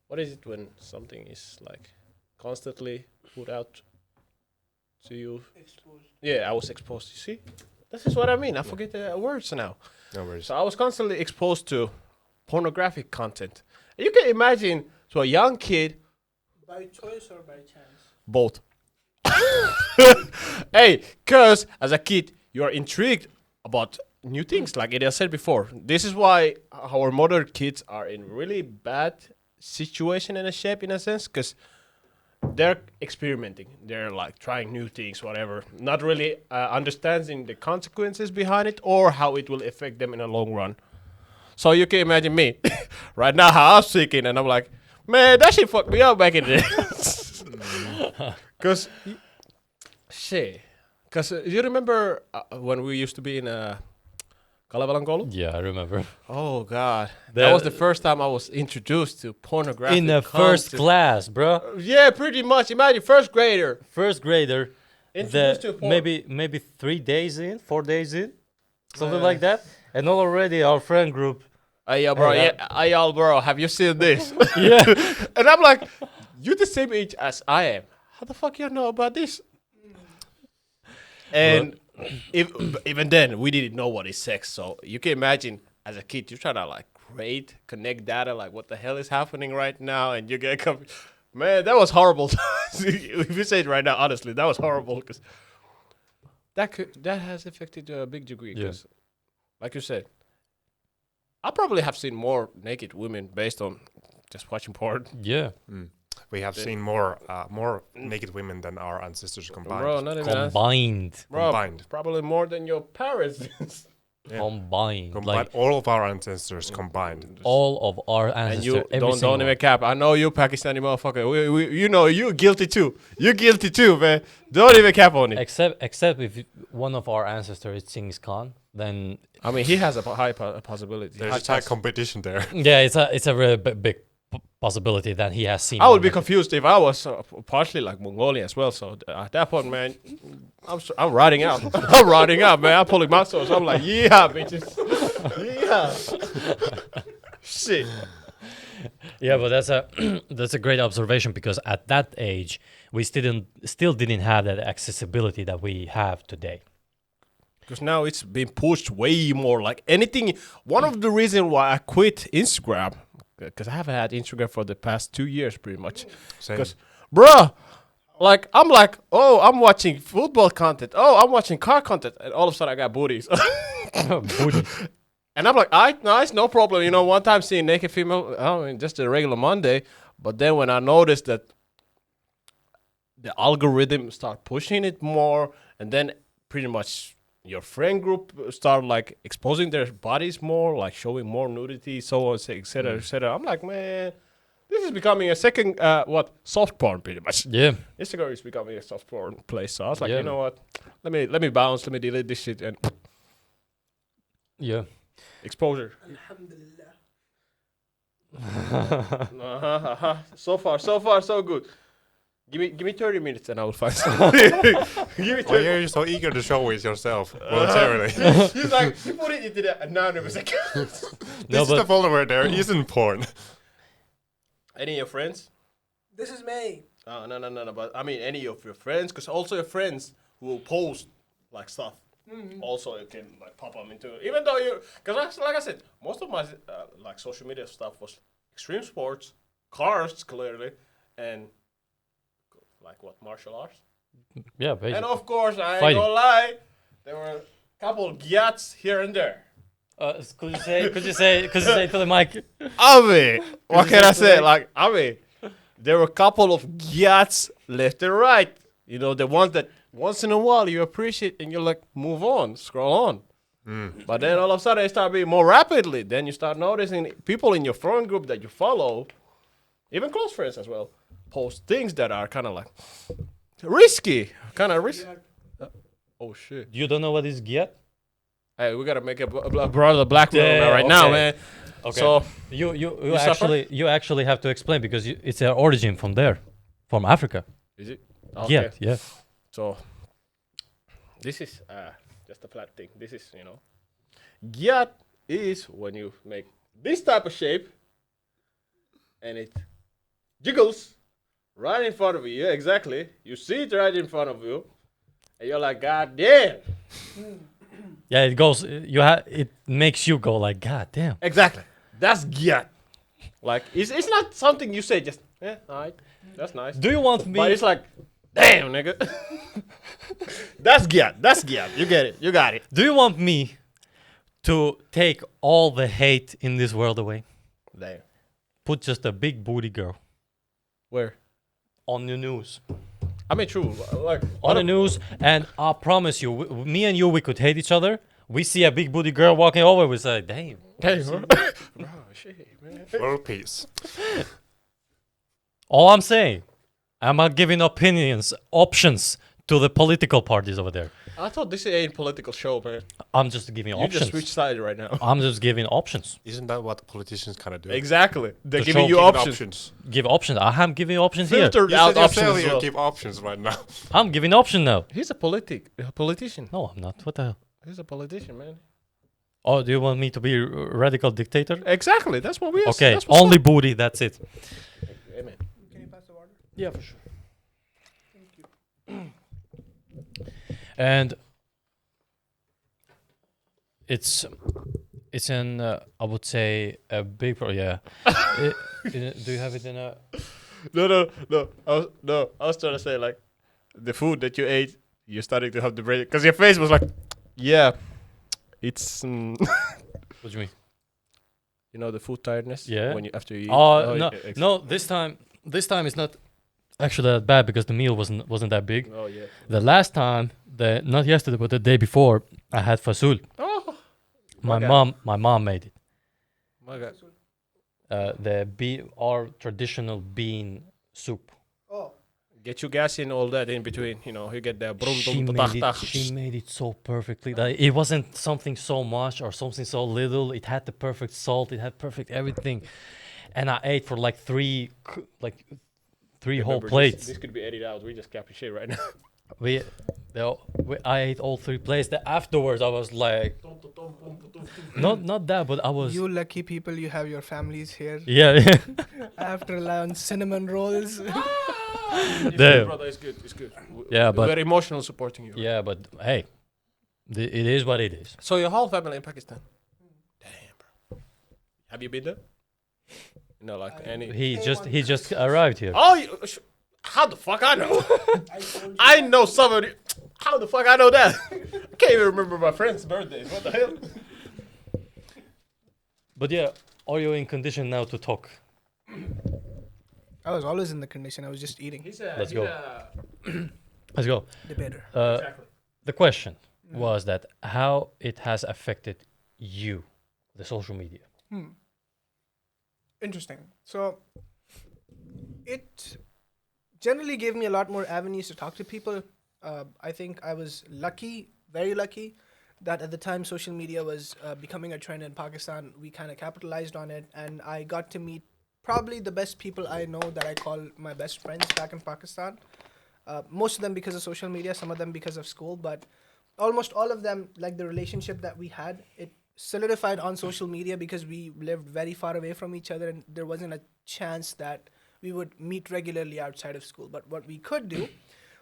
what is it when something is like constantly put out to you? Exposed. Yeah, I was exposed. You see, this is what I mean. I forget the words now. No worries. So I was constantly exposed to pornographic content. And you can imagine to a young kid, By choice or by chance? both. Hey, cause as a kid, you are intrigued about new things. Like I said before, this is why our modern kids are in really bad situation and a shape in a sense, cause they're experimenting. They're like trying new things, whatever. Not really understanding the consequences behind it or how it will affect them in the long run. So you can imagine me right now how I'm thinking, and I'm like, man, that shit fucked me up back in the day. Cause shit. Cause you remember when we used to be in Kalevalangolo? Yeah, I remember. Oh god, The- that was the first time I was introduced to pornographic In the first content. class, bro. Yeah, pretty much. Imagine first grader First grader. introduced to porn. Maybe 3 days in, 4 days in, something like that. And already our friend group. Hey, yo, bro. Hey, Yeah, hey, y'all, bro. Have you seen this? Yeah. And I'm like, you the same age as I am. How the fuck you know about this? And even then, we didn't know what is sex. So you can imagine, as a kid, you're trying to like connect data, like what the hell is happening right now, and you get man, that was horrible. If you say it right now, honestly, that was horrible because that has affected to a big degree. Yeah. 'Cause, like you said, I probably have seen more naked women based on just watching porn. Yeah. We have seen more naked women than our ancestors combined. Bro, not even Combined. Bro, Combined. probably more than your parents. Yeah. Combined. Combined, Like all of our ancestors combined. all of our And ancestors. you every don't single even one. cap. I know you Pakistani motherfucker. You know you guilty too. You guilty too, man. Don't even cap on it. Except if one of our ancestors is Genghis Khan, then I mean, he has a high possibility. There's a tight competition there. yeah, it's a really big possibility that he has seen. I would one be of- confused if I was partially like Mongolian as well. So at that point, man, I'm riding out. I'm riding out, man. I'm pulling muscles. I'm like, yeah, bitches. Yeah. Shit. Yeah, but that's a that's a great observation because at that age we still didn't have that accessibility that we have today. Because now it's been pushed way more. Like anything. One of the reasons why I quit Instagram, because I haven't had Instagram for the past 2 years, pretty much. Same. Because, bruh, like I'm like, oh, I'm watching football content. Oh, I'm watching car content, and all of a sudden I got booties. Booty. And I'm like, alright, nice, no problem. You know, one time seeing naked female, I mean, just a regular Monday. But then when I noticed that the algorithm start pushing it more, and then pretty much your friend group start like exposing their bodies more, like showing more nudity, so on, et cetera, et cetera. I'm like, man, this is becoming a second, soft porn, pretty much. Yeah. Instagram is becoming a soft porn place. So I was like, Yeah. you know what? Let me bounce. Let me delete this shit and Yeah. exposure. Alhamdulillah. So far, so good. Give me 30 minutes and I will find something. Give me Why 30. are you so eager to show it yourself voluntarily? He's like, you put it into the anonymous account. No, This is the but folder where there isn't porn. Any of your friends? This is May. No. But I mean, any of your friends, because also your friends who will post like stuff. Also, you can like pop them into. Even though you, because like I said, most of my like social media stuff was extreme sports, cars clearly, and like what martial arts. yeah, And basically. of course, I ain't Fighting. gonna lie, there were a couple gyats here and there. Could you say to the mic? I mean, what you can say I say? today? Like, I mean, there were a couple of gyats left and right. You know, the ones that once in a while you appreciate and you're like, move on, scroll on. But then all of a sudden they start being more rapidly. Then you start noticing people in your friend group that you follow, even close friends as well, post things that are kind of like risky. Kind of risky. Oh, shit. You don't know what is Giat? Hey, we gotta make a brother blackmail Yeah, right now, okay. man. Okay. So You you actually have to explain because it's their origin from there, from Africa. is it? Yeah, yeah. So this is just a flat thing. This is gyat is when you make this type of shape, and it jiggles right in front of you. Yeah, exactly. You see it right in front of you, and you're like, God damn. Yeah, it goes. It makes you go like, God damn. Exactly. That's gyat. Like it's not something you say just alright, that's nice. Do you want me? But it's like, damn, nigga. That's gyat. That's gyat. You get it. You got it. Do you want me to take all the hate in this world away? Damn. Put just a big booty girl Where? on the news. I mean, true. Like On the news, and I promise you, me and you, we could hate each other. We see a big booty girl walking over, we say, damn. Hey, bro, shit, man. World peace. All I'm saying, I'm not giving options to the political parties over there. I thought this ain't political show, man. I'm just giving You options. just switch sides right now. I'm just giving options. Isn't that what politicians kind of do? Exactly. They're To giving show you Give options. Give options. I am giving options here. Filtered You out said options yourself as you well. give options right now. I'm giving option now. He's a politician. No, I'm not. What the hell? He's a politician, man. Oh, do you want me to be a radical dictator? Exactly. That's what we are. Okay, That's what's only up. booty. That's it. Amen. Can you pass the water? Yeah, for sure. And it's an I would say a big yeah. Do you have it in a? No. I was trying to say like the food that you ate. You're starting to have the brain because your face was like, yeah, it's What do you mean? the food tiredness. Yeah. When you after you eat. Oh no, yeah, no. This time it's not actually that bad because the meal wasn't that big. Oh yeah. The last time, not yesterday, but the day before, I had fasul. Oh My God. mom made it. my God. Our traditional bean soup. Oh, Get you gas in all that in between. You get the brum She dum made, tach she made it so perfectly. Like, it wasn't something so much or something so little. It had the perfect salt. It had perfect everything. And I ate for like three whole plates. This could be edited out. We just capping shit right now. I ate all 3 plates. Then afterwards, I was like, not that, but I was. you lucky people, you have your families here. Yeah. I have to rely on cinnamon rolls. It's Damn. good, brother. It's good. It's good. Yeah, but- we're emotional supporting you. Yeah, but hey, it is what it is. So your whole family in Pakistan. Damn, bro. Have you been there? No, like any. He just arrived here. Oh, how the fuck I know? I know somebody. How the fuck I know that? I can't even remember my friends' birthdays. What the hell? But yeah, are you in condition now to talk? I was always in the condition. I was just eating. Let's go. Let's go. Debater. The question was that how it has affected you, the social media. Interesting. So, it generally gave me a lot more avenues to talk to people. I think I was lucky, very lucky, that at the time social media was becoming a trend in Pakistan. We kind of capitalized on it, and I got to meet probably the best people I know that I call my best friends back in Pakistan. Most of them because of social media, some of them because of school, but almost all of them, like the relationship that we had, it solidified on social media because we lived very far away from each other and there wasn't a chance that we would meet regularly outside of school. But what we could do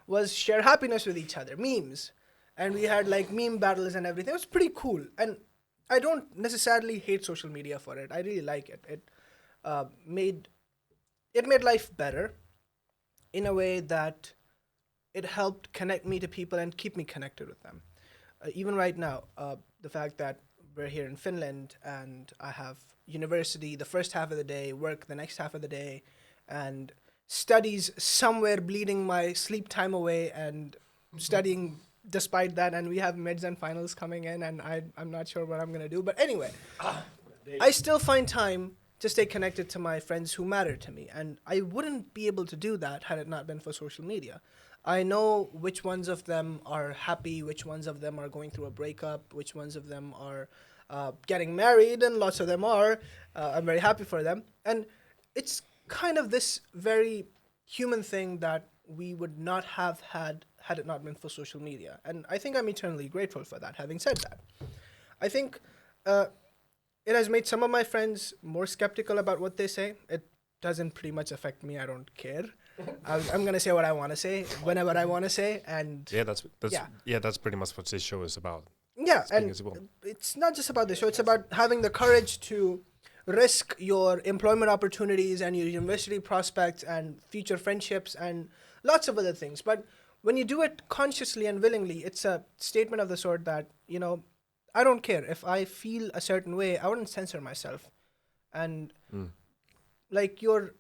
was share happiness with each other, memes. And we had like meme battles and everything. It was pretty cool. And I don't necessarily hate social media for it. I really like it. It made life better in a way that it helped connect me to people and keep me connected with them. Even right now, the fact that we're here in Finland and I have university the first half of the day, work the next half of the day, and studies somewhere bleeding my sleep time away and studying despite that, and we have mids and finals coming in and I'm not sure what I'm going to do. But anyway, I still find time to stay connected to my friends who matter to me, and I wouldn't be able to do that had it not been for social media. I know which ones of them are happy, which ones of them are going through a breakup, which ones of them are getting married, and lots of them are. I'm very happy for them. And it's kind of this very human thing that we would not have had it not been for social media. And I think I'm eternally grateful for that. Having said that, I think it has made some of my friends more skeptical about what they say. It doesn't pretty much affect me. I don't care. I'm gonna say what I want to say whenever I want to say, and That's pretty much what this show is about. yeah, Speaking and as well. it's not just about the show. It's about having the courage to risk your employment opportunities and your university prospects and future friendships and lots of other things. But when you do it consciously and willingly, it's a statement of the sort that, I don't care. If I feel a certain way, I wouldn't censor myself. And like your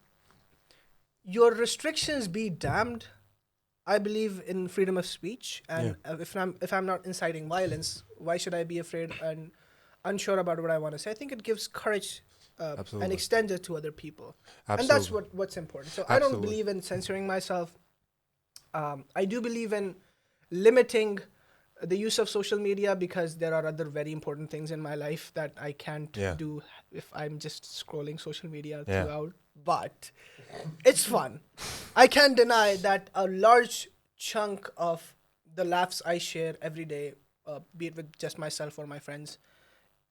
restrictions be damned. I believe in freedom of speech, and if I'm not inciting violence, why should I be afraid and unsure about what I want to say? I think it gives courage and extends it to other people, and that's what's important. So I don't believe in censoring myself. I do believe in limiting the use of social media because there are other very important things in my life that I can't do if I'm just scrolling social media throughout. But it's fun. I can't deny that a large chunk of the laughs I share every day, be it with just myself or my friends,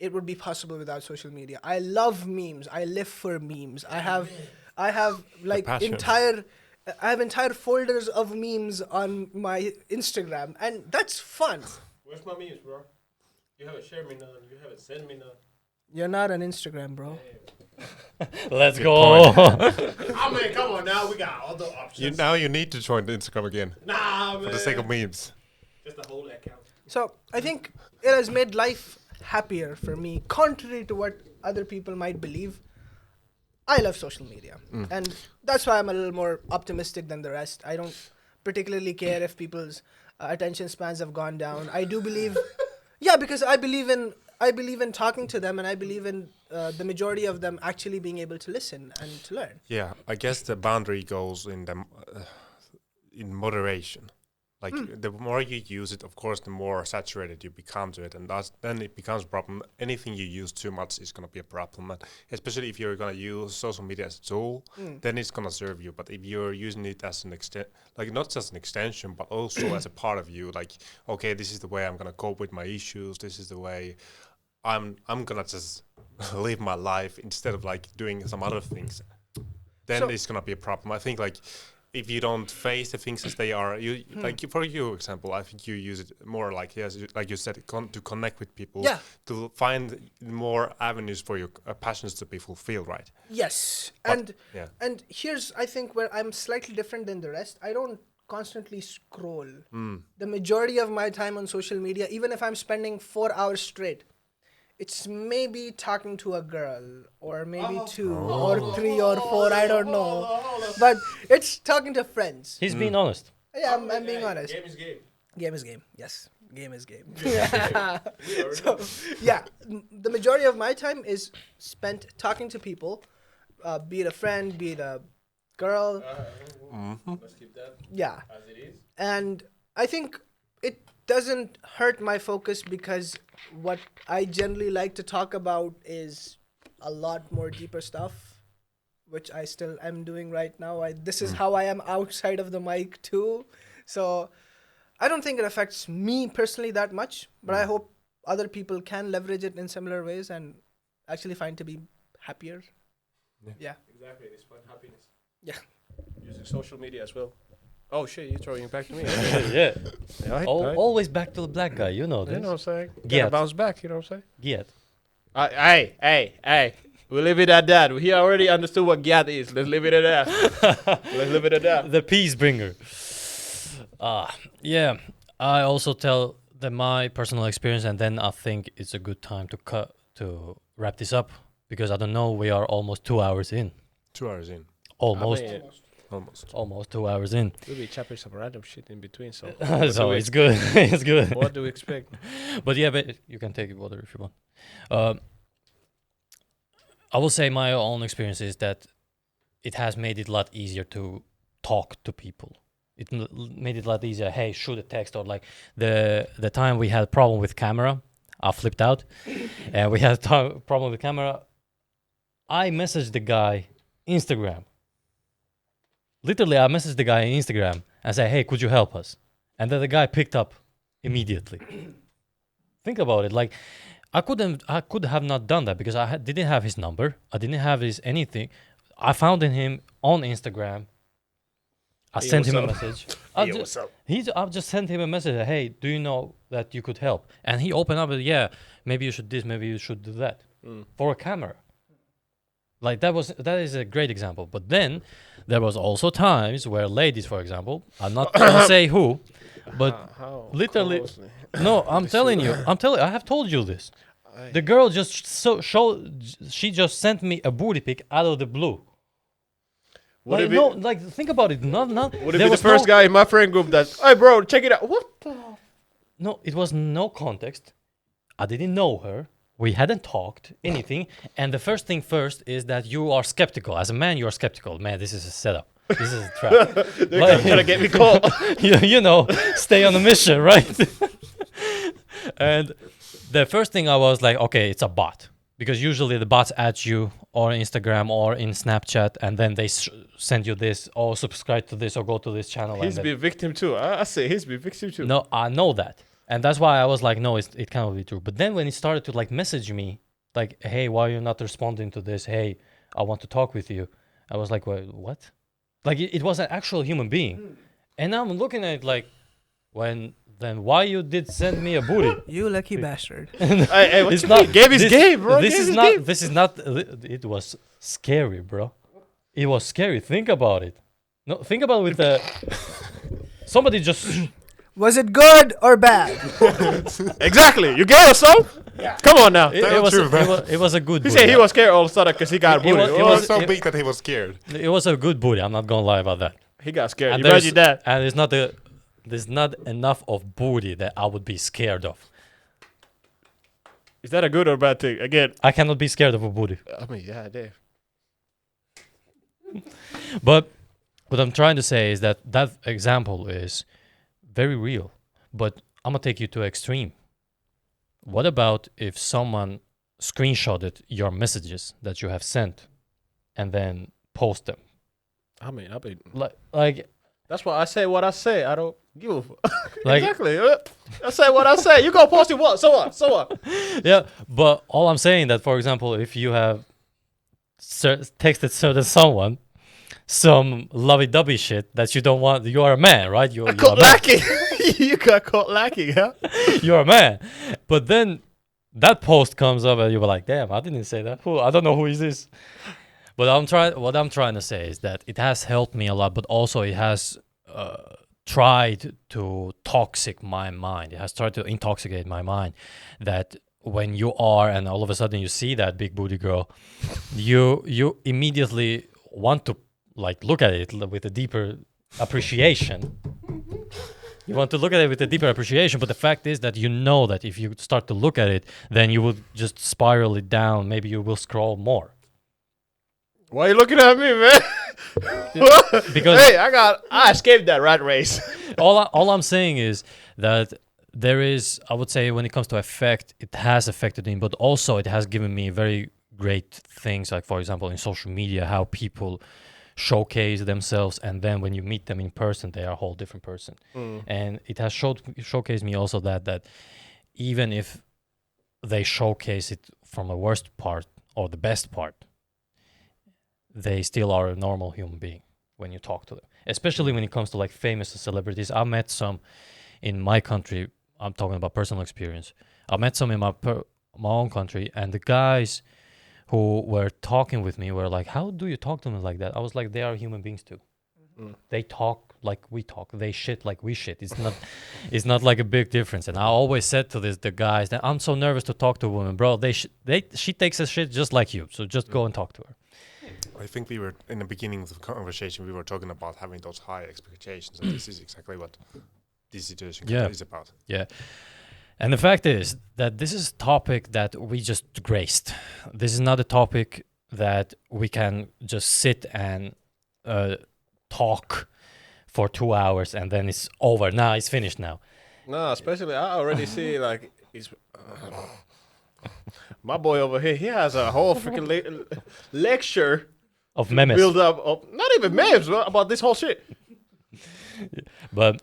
it would be possible without social media. I love memes. I live for memes. I have like entire folders of memes on my Instagram, and that's fun. Where's my memes, bro? You haven't shared me none. You haven't sent me none. You're not on Instagram, bro. Let's go. I mean, come on now. We got other options. You need to join the Instagram again Nah, man. for the sake of memes. Just the whole account. So I think it has made life happier for me, contrary to what other people might believe. I love social media, and that's why I'm a little more optimistic than the rest. I don't particularly care if people's attention spans have gone down. I do believe, because I believe in talking to them, and I believe in the majority of them actually being able to listen and to learn. Yeah, I guess the boundary goes in in moderation. Like the more you use it, of course, the more saturated you become to it, and then it becomes a problem. Anything you use too much is going to be a problem, and especially if you're going to use social media as a tool, then it's going to serve you. But if you're using it as an not just an extension, but also as a part of you, like, okay, this is the way I'm going to cope with my issues. This is the way I'm going to just live my life instead of like doing some other things. Then it's going to be a problem. I think like, if you don't face the things as they are, like for your example, I think you use it more like like you said, to connect with people, to find more avenues for your passions to be fulfilled, right? Yes, and here's I think where I'm slightly different than the rest. I don't constantly scroll. The majority of my time on social media, even if I'm spending 4 hours straight, it's maybe talking to a girl, or maybe 2 or 3 or 4, I don't know. But it's talking to friends. He's being honest. Yeah, I'm being honest. Game is game. Game is game. Yes, game is game. So, the majority of my time is spent talking to people, be it a friend, be it a girl. Let's keep that as it is. And I think it doesn't hurt my focus because what I generally like to talk about is a lot more deeper stuff, which I still am doing right now. This is how I am outside of the mic too. So I don't think it affects me personally that much, but I hope other people can leverage it in similar ways and actually find to be happier. Yeah. Exactly. It's fun happiness. Yeah. Using social media as well. Oh shit, you're throwing it back to me. Yeah. Right. Always back to the black guy. You know this. You know what I'm saying? Get. Gotta bounce back, you know what I'm saying? Get. Hey. We'll leave it at that. He already understood what Gyat is. Let's leave it at that. The peace bringer. Yeah. I also tell my personal experience, and then I think it's a good time to wrap this up, because I don't know, we are almost 2 hours in. 2 hours in. Almost 2 hours in. We'll be chopping some random shit in between, so so it's good. It's good. what do we expect? But yeah, but you can take water if you want. I will say my own experience is that it has made it a lot easier to talk to people. It made it a lot easier. Hey, shoot a text, or like the time we had a problem with camera, I flipped out, and we had a problem with camera. I messaged the guy Instagram. Literally, I messaged the guy on Instagram and said, "Hey, could you help us?" And then the guy picked up immediately. Think about it. Like, I could have not done that because I didn't have his number. I didn't have his anything. I found him on Instagram. I Hey, sent him a what's up? message. what's up? I've just sent him a message. Hey, do you know that you could help? And he opened up. Yeah, maybe you should this. Maybe you should do that for a camera. Like that is a great example. But then there was also times where ladies, for example, I'm not gonna say who, but How literally- closely? no, I have told you this. The girl just she just sent me a booty pic out of the blue. Would Like, it be, no, like think about it. Not would it there be the was first guy in my friend group that, hey bro, check it out. What the? No, it was no context. I didn't know her. We hadn't talked anything. And the first thing first is that you are skeptical. As a man, you are skeptical. Man, this is a setup. This is a trap. They're gonna get me caught. you know, stay on a mission, right? And the first thing I was like, okay, it's a bot. Because usually the bots add you or Instagram or in Snapchat, and then they send you this, or subscribe to this, or go to this channel. He's and been victim too. I say he's been victim too. no, I know that. And that's why I was like, no, it cannot be true. But then when he started to like message me, like, hey, why are you not responding to this? Hey, I want to talk with you. I was like, wait, what? Like it was an actual human being. And now I'm looking at it like, then why you did send me a booty? You lucky bastard. Hey, what It's you not- mean? Gave his this- game, bro. This Gave is his not. game. This is not. It was scary, bro. It was scary. Think about it. No, think about it with the. Somebody just. Was it good or bad? Exactly. You gave us some? Come on now. It, Tell it the was. truth, man. It was a good. He booty. said he was scared all of a sudden because he got It bullied. was- It it was was- so it- big that he was scared. It was a good booty. I'm not gonna lie about that. He got scared. And Imagine that. And it's not a. There's not enough of booty that I would be scared of. Is that a good or bad thing? Again, I cannot be scared of a booty. I mean, yeah, damn. But what I'm trying to say is that that example is very real. But I'm gonna take you to extreme. What about if someone screenshotted your messages that you have sent and then post them? I mean, Like that's why I say what I say. I don't give a fuck. Like- Exactly. I say what I say. You gonna post it what? So what? So what? yeah, but all I'm saying that, for example, if you have texted certain someone some lovey-dovey shit that you don't want, you are a man, right? You're a Caught man. lacking. You got caught lacking, huh? You're a man. But then that post comes up and you were like, damn, I didn't say that. I don't know who is this. But what I'm trying to say is that it has helped me a lot, but also it has tried to toxic my mind. It has tried to intoxicate my mind that when you are and all of a sudden you see that big booty girl, you immediately want to like look at it with a deeper appreciation. You want to look at it with a deeper appreciation, but the fact is that you know that if you start to look at it, then you will just spiral it down. Maybe you will scroll more. Why are you looking at me, man? Because Hey, I escaped that rat race. all I'm saying is that there is, I would say, when it comes to effect, it has affected me, but also it has given me very great things, like for example in social media, how people showcase themselves, and then when you meet them in person, they are a whole different person. And it has showcased me also that even if they showcase it from the worst part or the best part, they still are a normal human being when you talk to them, especially when it comes to like famous celebrities. I met some in my country. I'm talking about personal experience. I met some in my own country, and the guys who were talking with me were like, how do you talk to them like that? I was like, they are human beings too. They talk like we talk. They shit like we shit. It's not like a big difference. And I always said to the guys that I'm so nervous to talk to a woman, bro. She takes a shit just like you. So just go and talk to her. I think we were in the beginning of the conversation. We were talking about having those high expectations, and this is exactly what this situation is about. Yeah. And the fact is that this is a topic that we just graced. This is not a topic that we can just sit and talk for 2 hours and then it's over. Nah, it's finished now. No, especially I already see like he's my boy over here. He has a whole freaking lecture Of memes. build up of not even memes but about this whole shit. But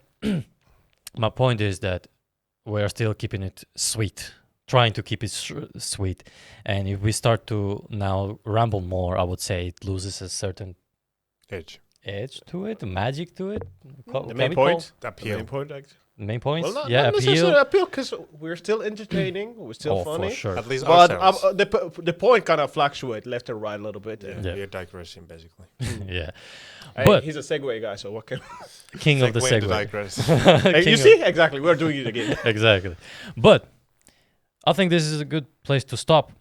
my point is that we're still keeping it sweet, trying to keep it sweet. And if we start to now ramble more, I would say it loses a certain edge to it, magic to it. The main point. The The appeal. main point. Like, Main points? well, not yeah, necessarily appeal. appeal because we're still entertaining. We're still Oh, funny. for sure. At least But ourselves. the point kind of fluctuate left and right a little bit. Yeah, Yeah. we're digressing basically. Yeah. Hey, But- he's a Segway guy, so what can King of the Segue to segue. digress. Hey, King you of- see? Exactly. We're doing it again. Exactly. But I think this is a good place to stop.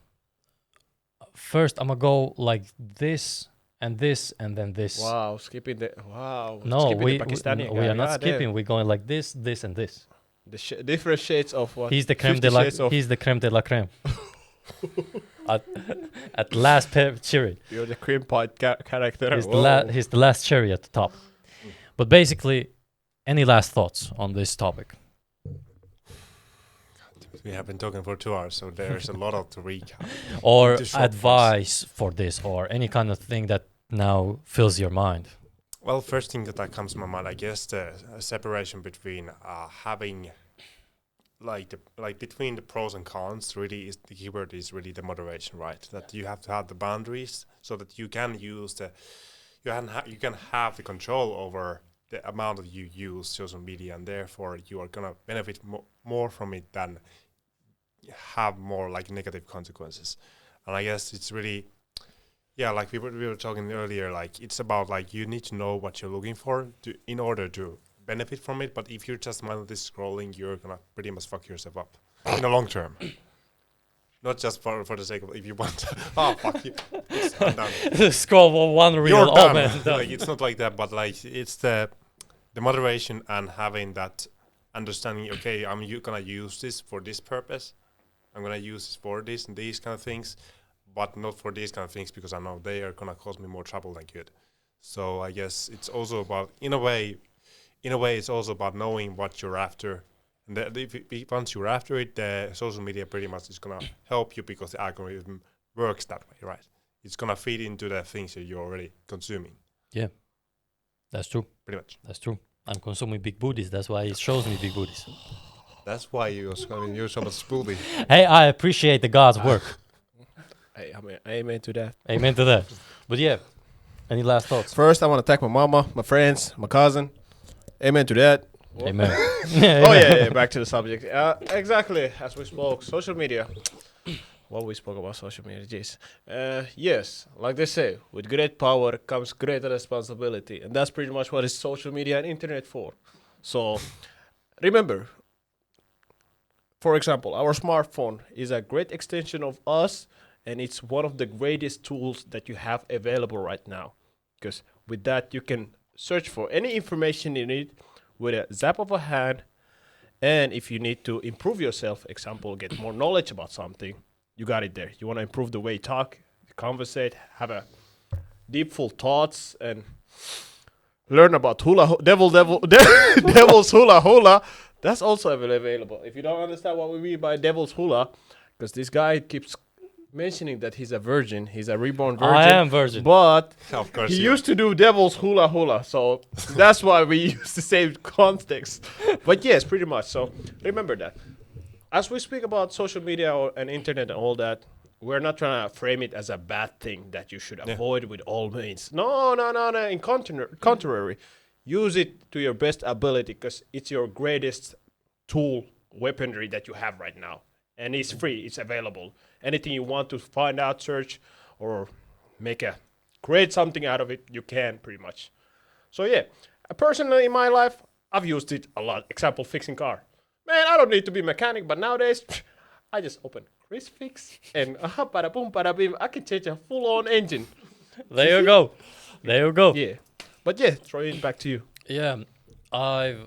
First, I'm gonna go like this and this and then this. Wow, skipping the wow. No, skipping we the Pakistani we guy. are not God damn. skipping. We're going like this, this, and this. The different shades of what? He's the creme 50 de la. shades of- He's the creme de la creme. at last cherry. You're the cream pie character. He's Whoa. he's the last cherry at the top. But basically, any last thoughts on this topic? We have been talking for 2 hours, so there's a lot of to recap. Or Into short advice for this, or any kind of thing that now fills your mind? Well, first thing that comes to my mind, I guess the separation between having between the pros and cons really is the keyword is really the moderation, right? That you have to have the boundaries so that you can use you can have the control over the amount that you use social media, and therefore you are gonna benefit more from it than have more like negative consequences. And I guess it's really, yeah, like we were talking earlier, like it's about like you need to know what you're looking for in order to benefit from it. But if you're just mindlessly scrolling, you're gonna pretty much fuck yourself up in the long term. Not just for the sake of if you want to, oh fuck you, I'm done. Scroll for one reel. You're Oh done. man, done. Like it's not like that, but like it's the moderation and having that understanding. Okay, gonna use this for this purpose. I'm gonna use this for this and these kind of things, but not for these kind of things because I know they are gonna cause me more trouble than good. So I guess it's also about, in a way, it's also about knowing what you're after. And once you're after it, the social media pretty much is gonna help you because the algorithm works that way, right? It's gonna feed into the things that you're already consuming. That's true. Pretty much. That's true. I'm consuming big booties. That's why it shows me big booties. That's why you're so much spoolie. Hey, I appreciate the God's work. Hey, I mean, amen to that. Amen to that. But yeah, any last thoughts? First, I want to thank my mama, my friends, my cousin. Amen to that. Amen. Oh yeah, back to the subject. Exactly as we spoke, social media. What we spoke about social media, jeez. Yes, like they say, with great power comes great responsibility, and that's pretty much what is social media and internet for. So, remember, for example, our smartphone is a great extension of us, and it's one of the greatest tools that you have available right now. Because with that, you can search for any information you need with a zap of a hand. And if you need to improve yourself, example, get more knowledge about something, you got it there. You want to improve the way you talk, conversate, have a deep, full thoughts, and learn about devil's hula hula. That's also available. If you don't understand what we mean by devil's hula, because this guy keeps mentioning that he's a virgin, he's a reborn virgin. I am virgin. But Of course, he used to do devil's hula hula, so that's why we use the same context. But yes, pretty much. So remember that. As we speak about social media and internet and all that, we're not trying to frame it as a bad thing that you should avoid with all means. No. In contrary, use it to your best ability because it's your greatest tool, weaponry that you have right now. And it's free, it's available. Anything you want to find out, search, or create something out of it, you can pretty much. So yeah, personally in my life, I've used it a lot. Example, fixing car. Man, I don't need to be a mechanic, but nowadays, I just open Chris Fix and bada boom, bada bim, I can change a full-on engine. There you go. There you go. Yeah. But yeah, throw it back to you. Yeah. I've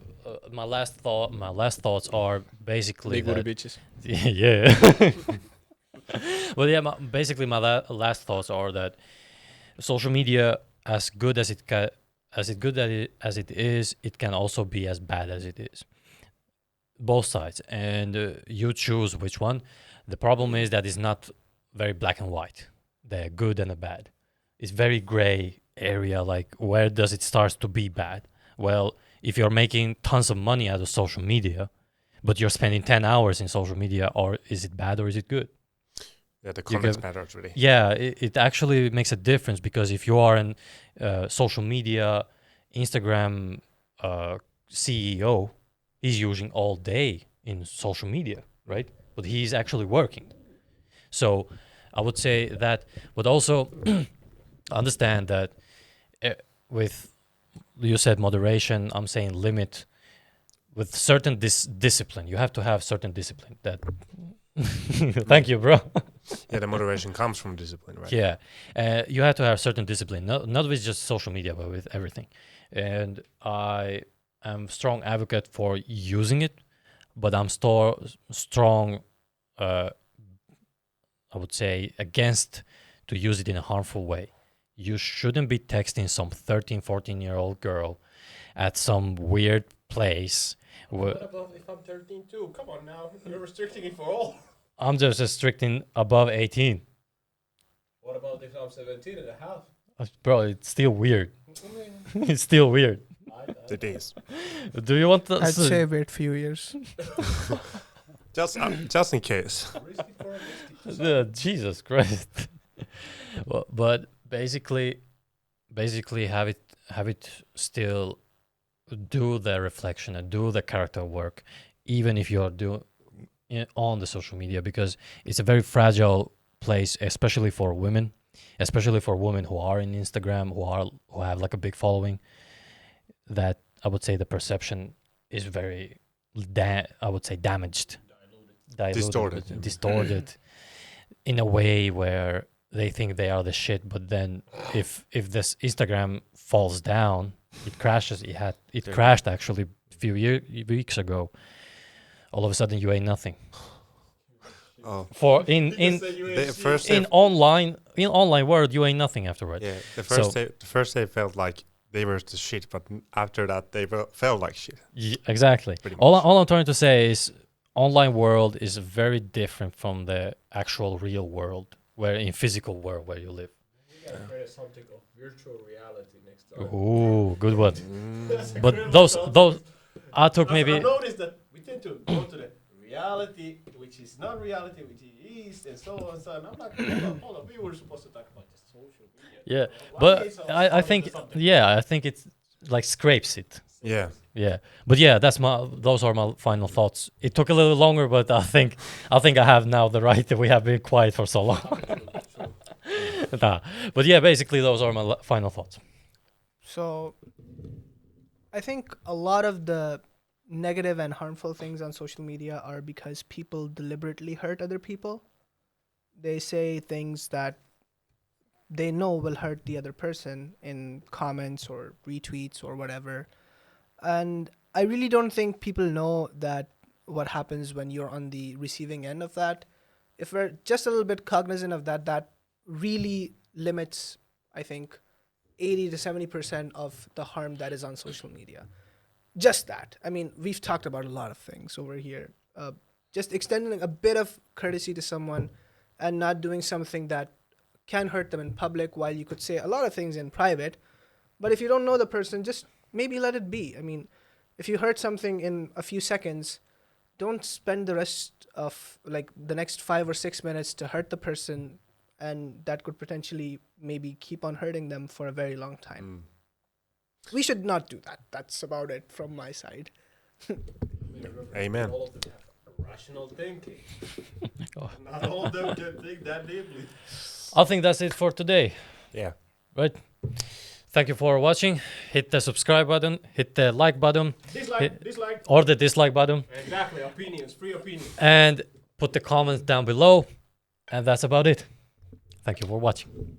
my last thoughts are basically Big booty that, bitches. yeah. Well, yeah. Basically, my last thoughts are that social media, as good as as it good as it is, it can also be as bad as it is. Both sides, and you choose which one. The problem is that it's not very black and white. The good and the bad. It's very gray area. Like, where does it start to be bad? Well, if you're making tons of money out of social media, but you're spending 10 hours in social media, or is it bad or is it good? Yeah, the context matters really. Yeah, it actually makes a difference, because if you are an social media, Instagram CEO, he's using all day in social media, right? But he's actually working. So I would say that, but also understand that with, you said moderation, I'm saying limit. With certain discipline, you have to have certain discipline. That thank you, bro. Yeah, the moderation comes from discipline, right? Yeah, you have to have certain discipline, not with just social media, but with everything. And I am strong advocate for using it, but I'm strong, I would say, against to use it in a harmful way. You shouldn't be texting some 13, 14-year-old girl at some weird place. What about if I'm 13 too? Come on now, you're restricting it for all. I'm just restricting above 18. What about if I'm 17 and a half? Bro, it's still weird. It's still weird. It is. Do you want to... I'd say wait few years. Just in case. Risk it for a risky. Jesus Christ. But basically have it still do the reflection and do the character work, even if you're on the social media, because it's a very fragile place, especially for women who are in Instagram, who have like a big following. That I would say the perception is very damaged, distorted in a way where they think they are the shit, but then if this Instagram falls down, it crashes. It crashed actually a few weeks ago. All of a sudden, you ain't nothing. Oh. For in online world, you ain't nothing afterwards. Yeah, the first day felt like they were the shit, but after that they felt like shit. Exactly. All I'm trying to say is, online world is very different from the actual real world, where in physical world where you live. We gotta create something of virtual reality next time. Ooh, good one. But those I took maybe. I noticed that we tend to go to the reality, which is not reality, which is, and so on and so on. I'm like, hold on, we were supposed to talk about the social media. Yeah, Why but is I think I think it's like scrapes it. Yeah. Yeah, but yeah, those are my final thoughts. It took a little longer, but I think I have now the right that we have been quiet for so long. Nah. But yeah, basically those are my final thoughts. So I think a lot of the negative and harmful things on social media are because people deliberately hurt other people. They say things that they know will hurt the other person in comments or retweets or whatever. And I really don't think people know that what happens when you're on the receiving end of that. If we're just a little bit cognizant of that, that really limits, I think, 80 to 70% of the harm that is on social media. Just that. I mean, we've talked about a lot of things over here. Just extending a bit of courtesy to someone and not doing something that can hurt them in public, while you could say a lot of things in private. But if you don't know the person, just maybe let it be. I mean, if you heard something in a few seconds, don't spend the rest of like the next 5 or 6 minutes to hurt the person, and that could potentially maybe keep on hurting them for a very long time. We should not do that. That's about it from my side. Amen. All of them have rational thinking. Not all of them can think that deeply. I think that's it for today. Yeah. Right? Thank you for watching. Hit the subscribe button, hit the like button, Dislike. or the dislike button, Exactly, opinions, free opinions. and put the comments down below. And that's about it. Thank you for watching.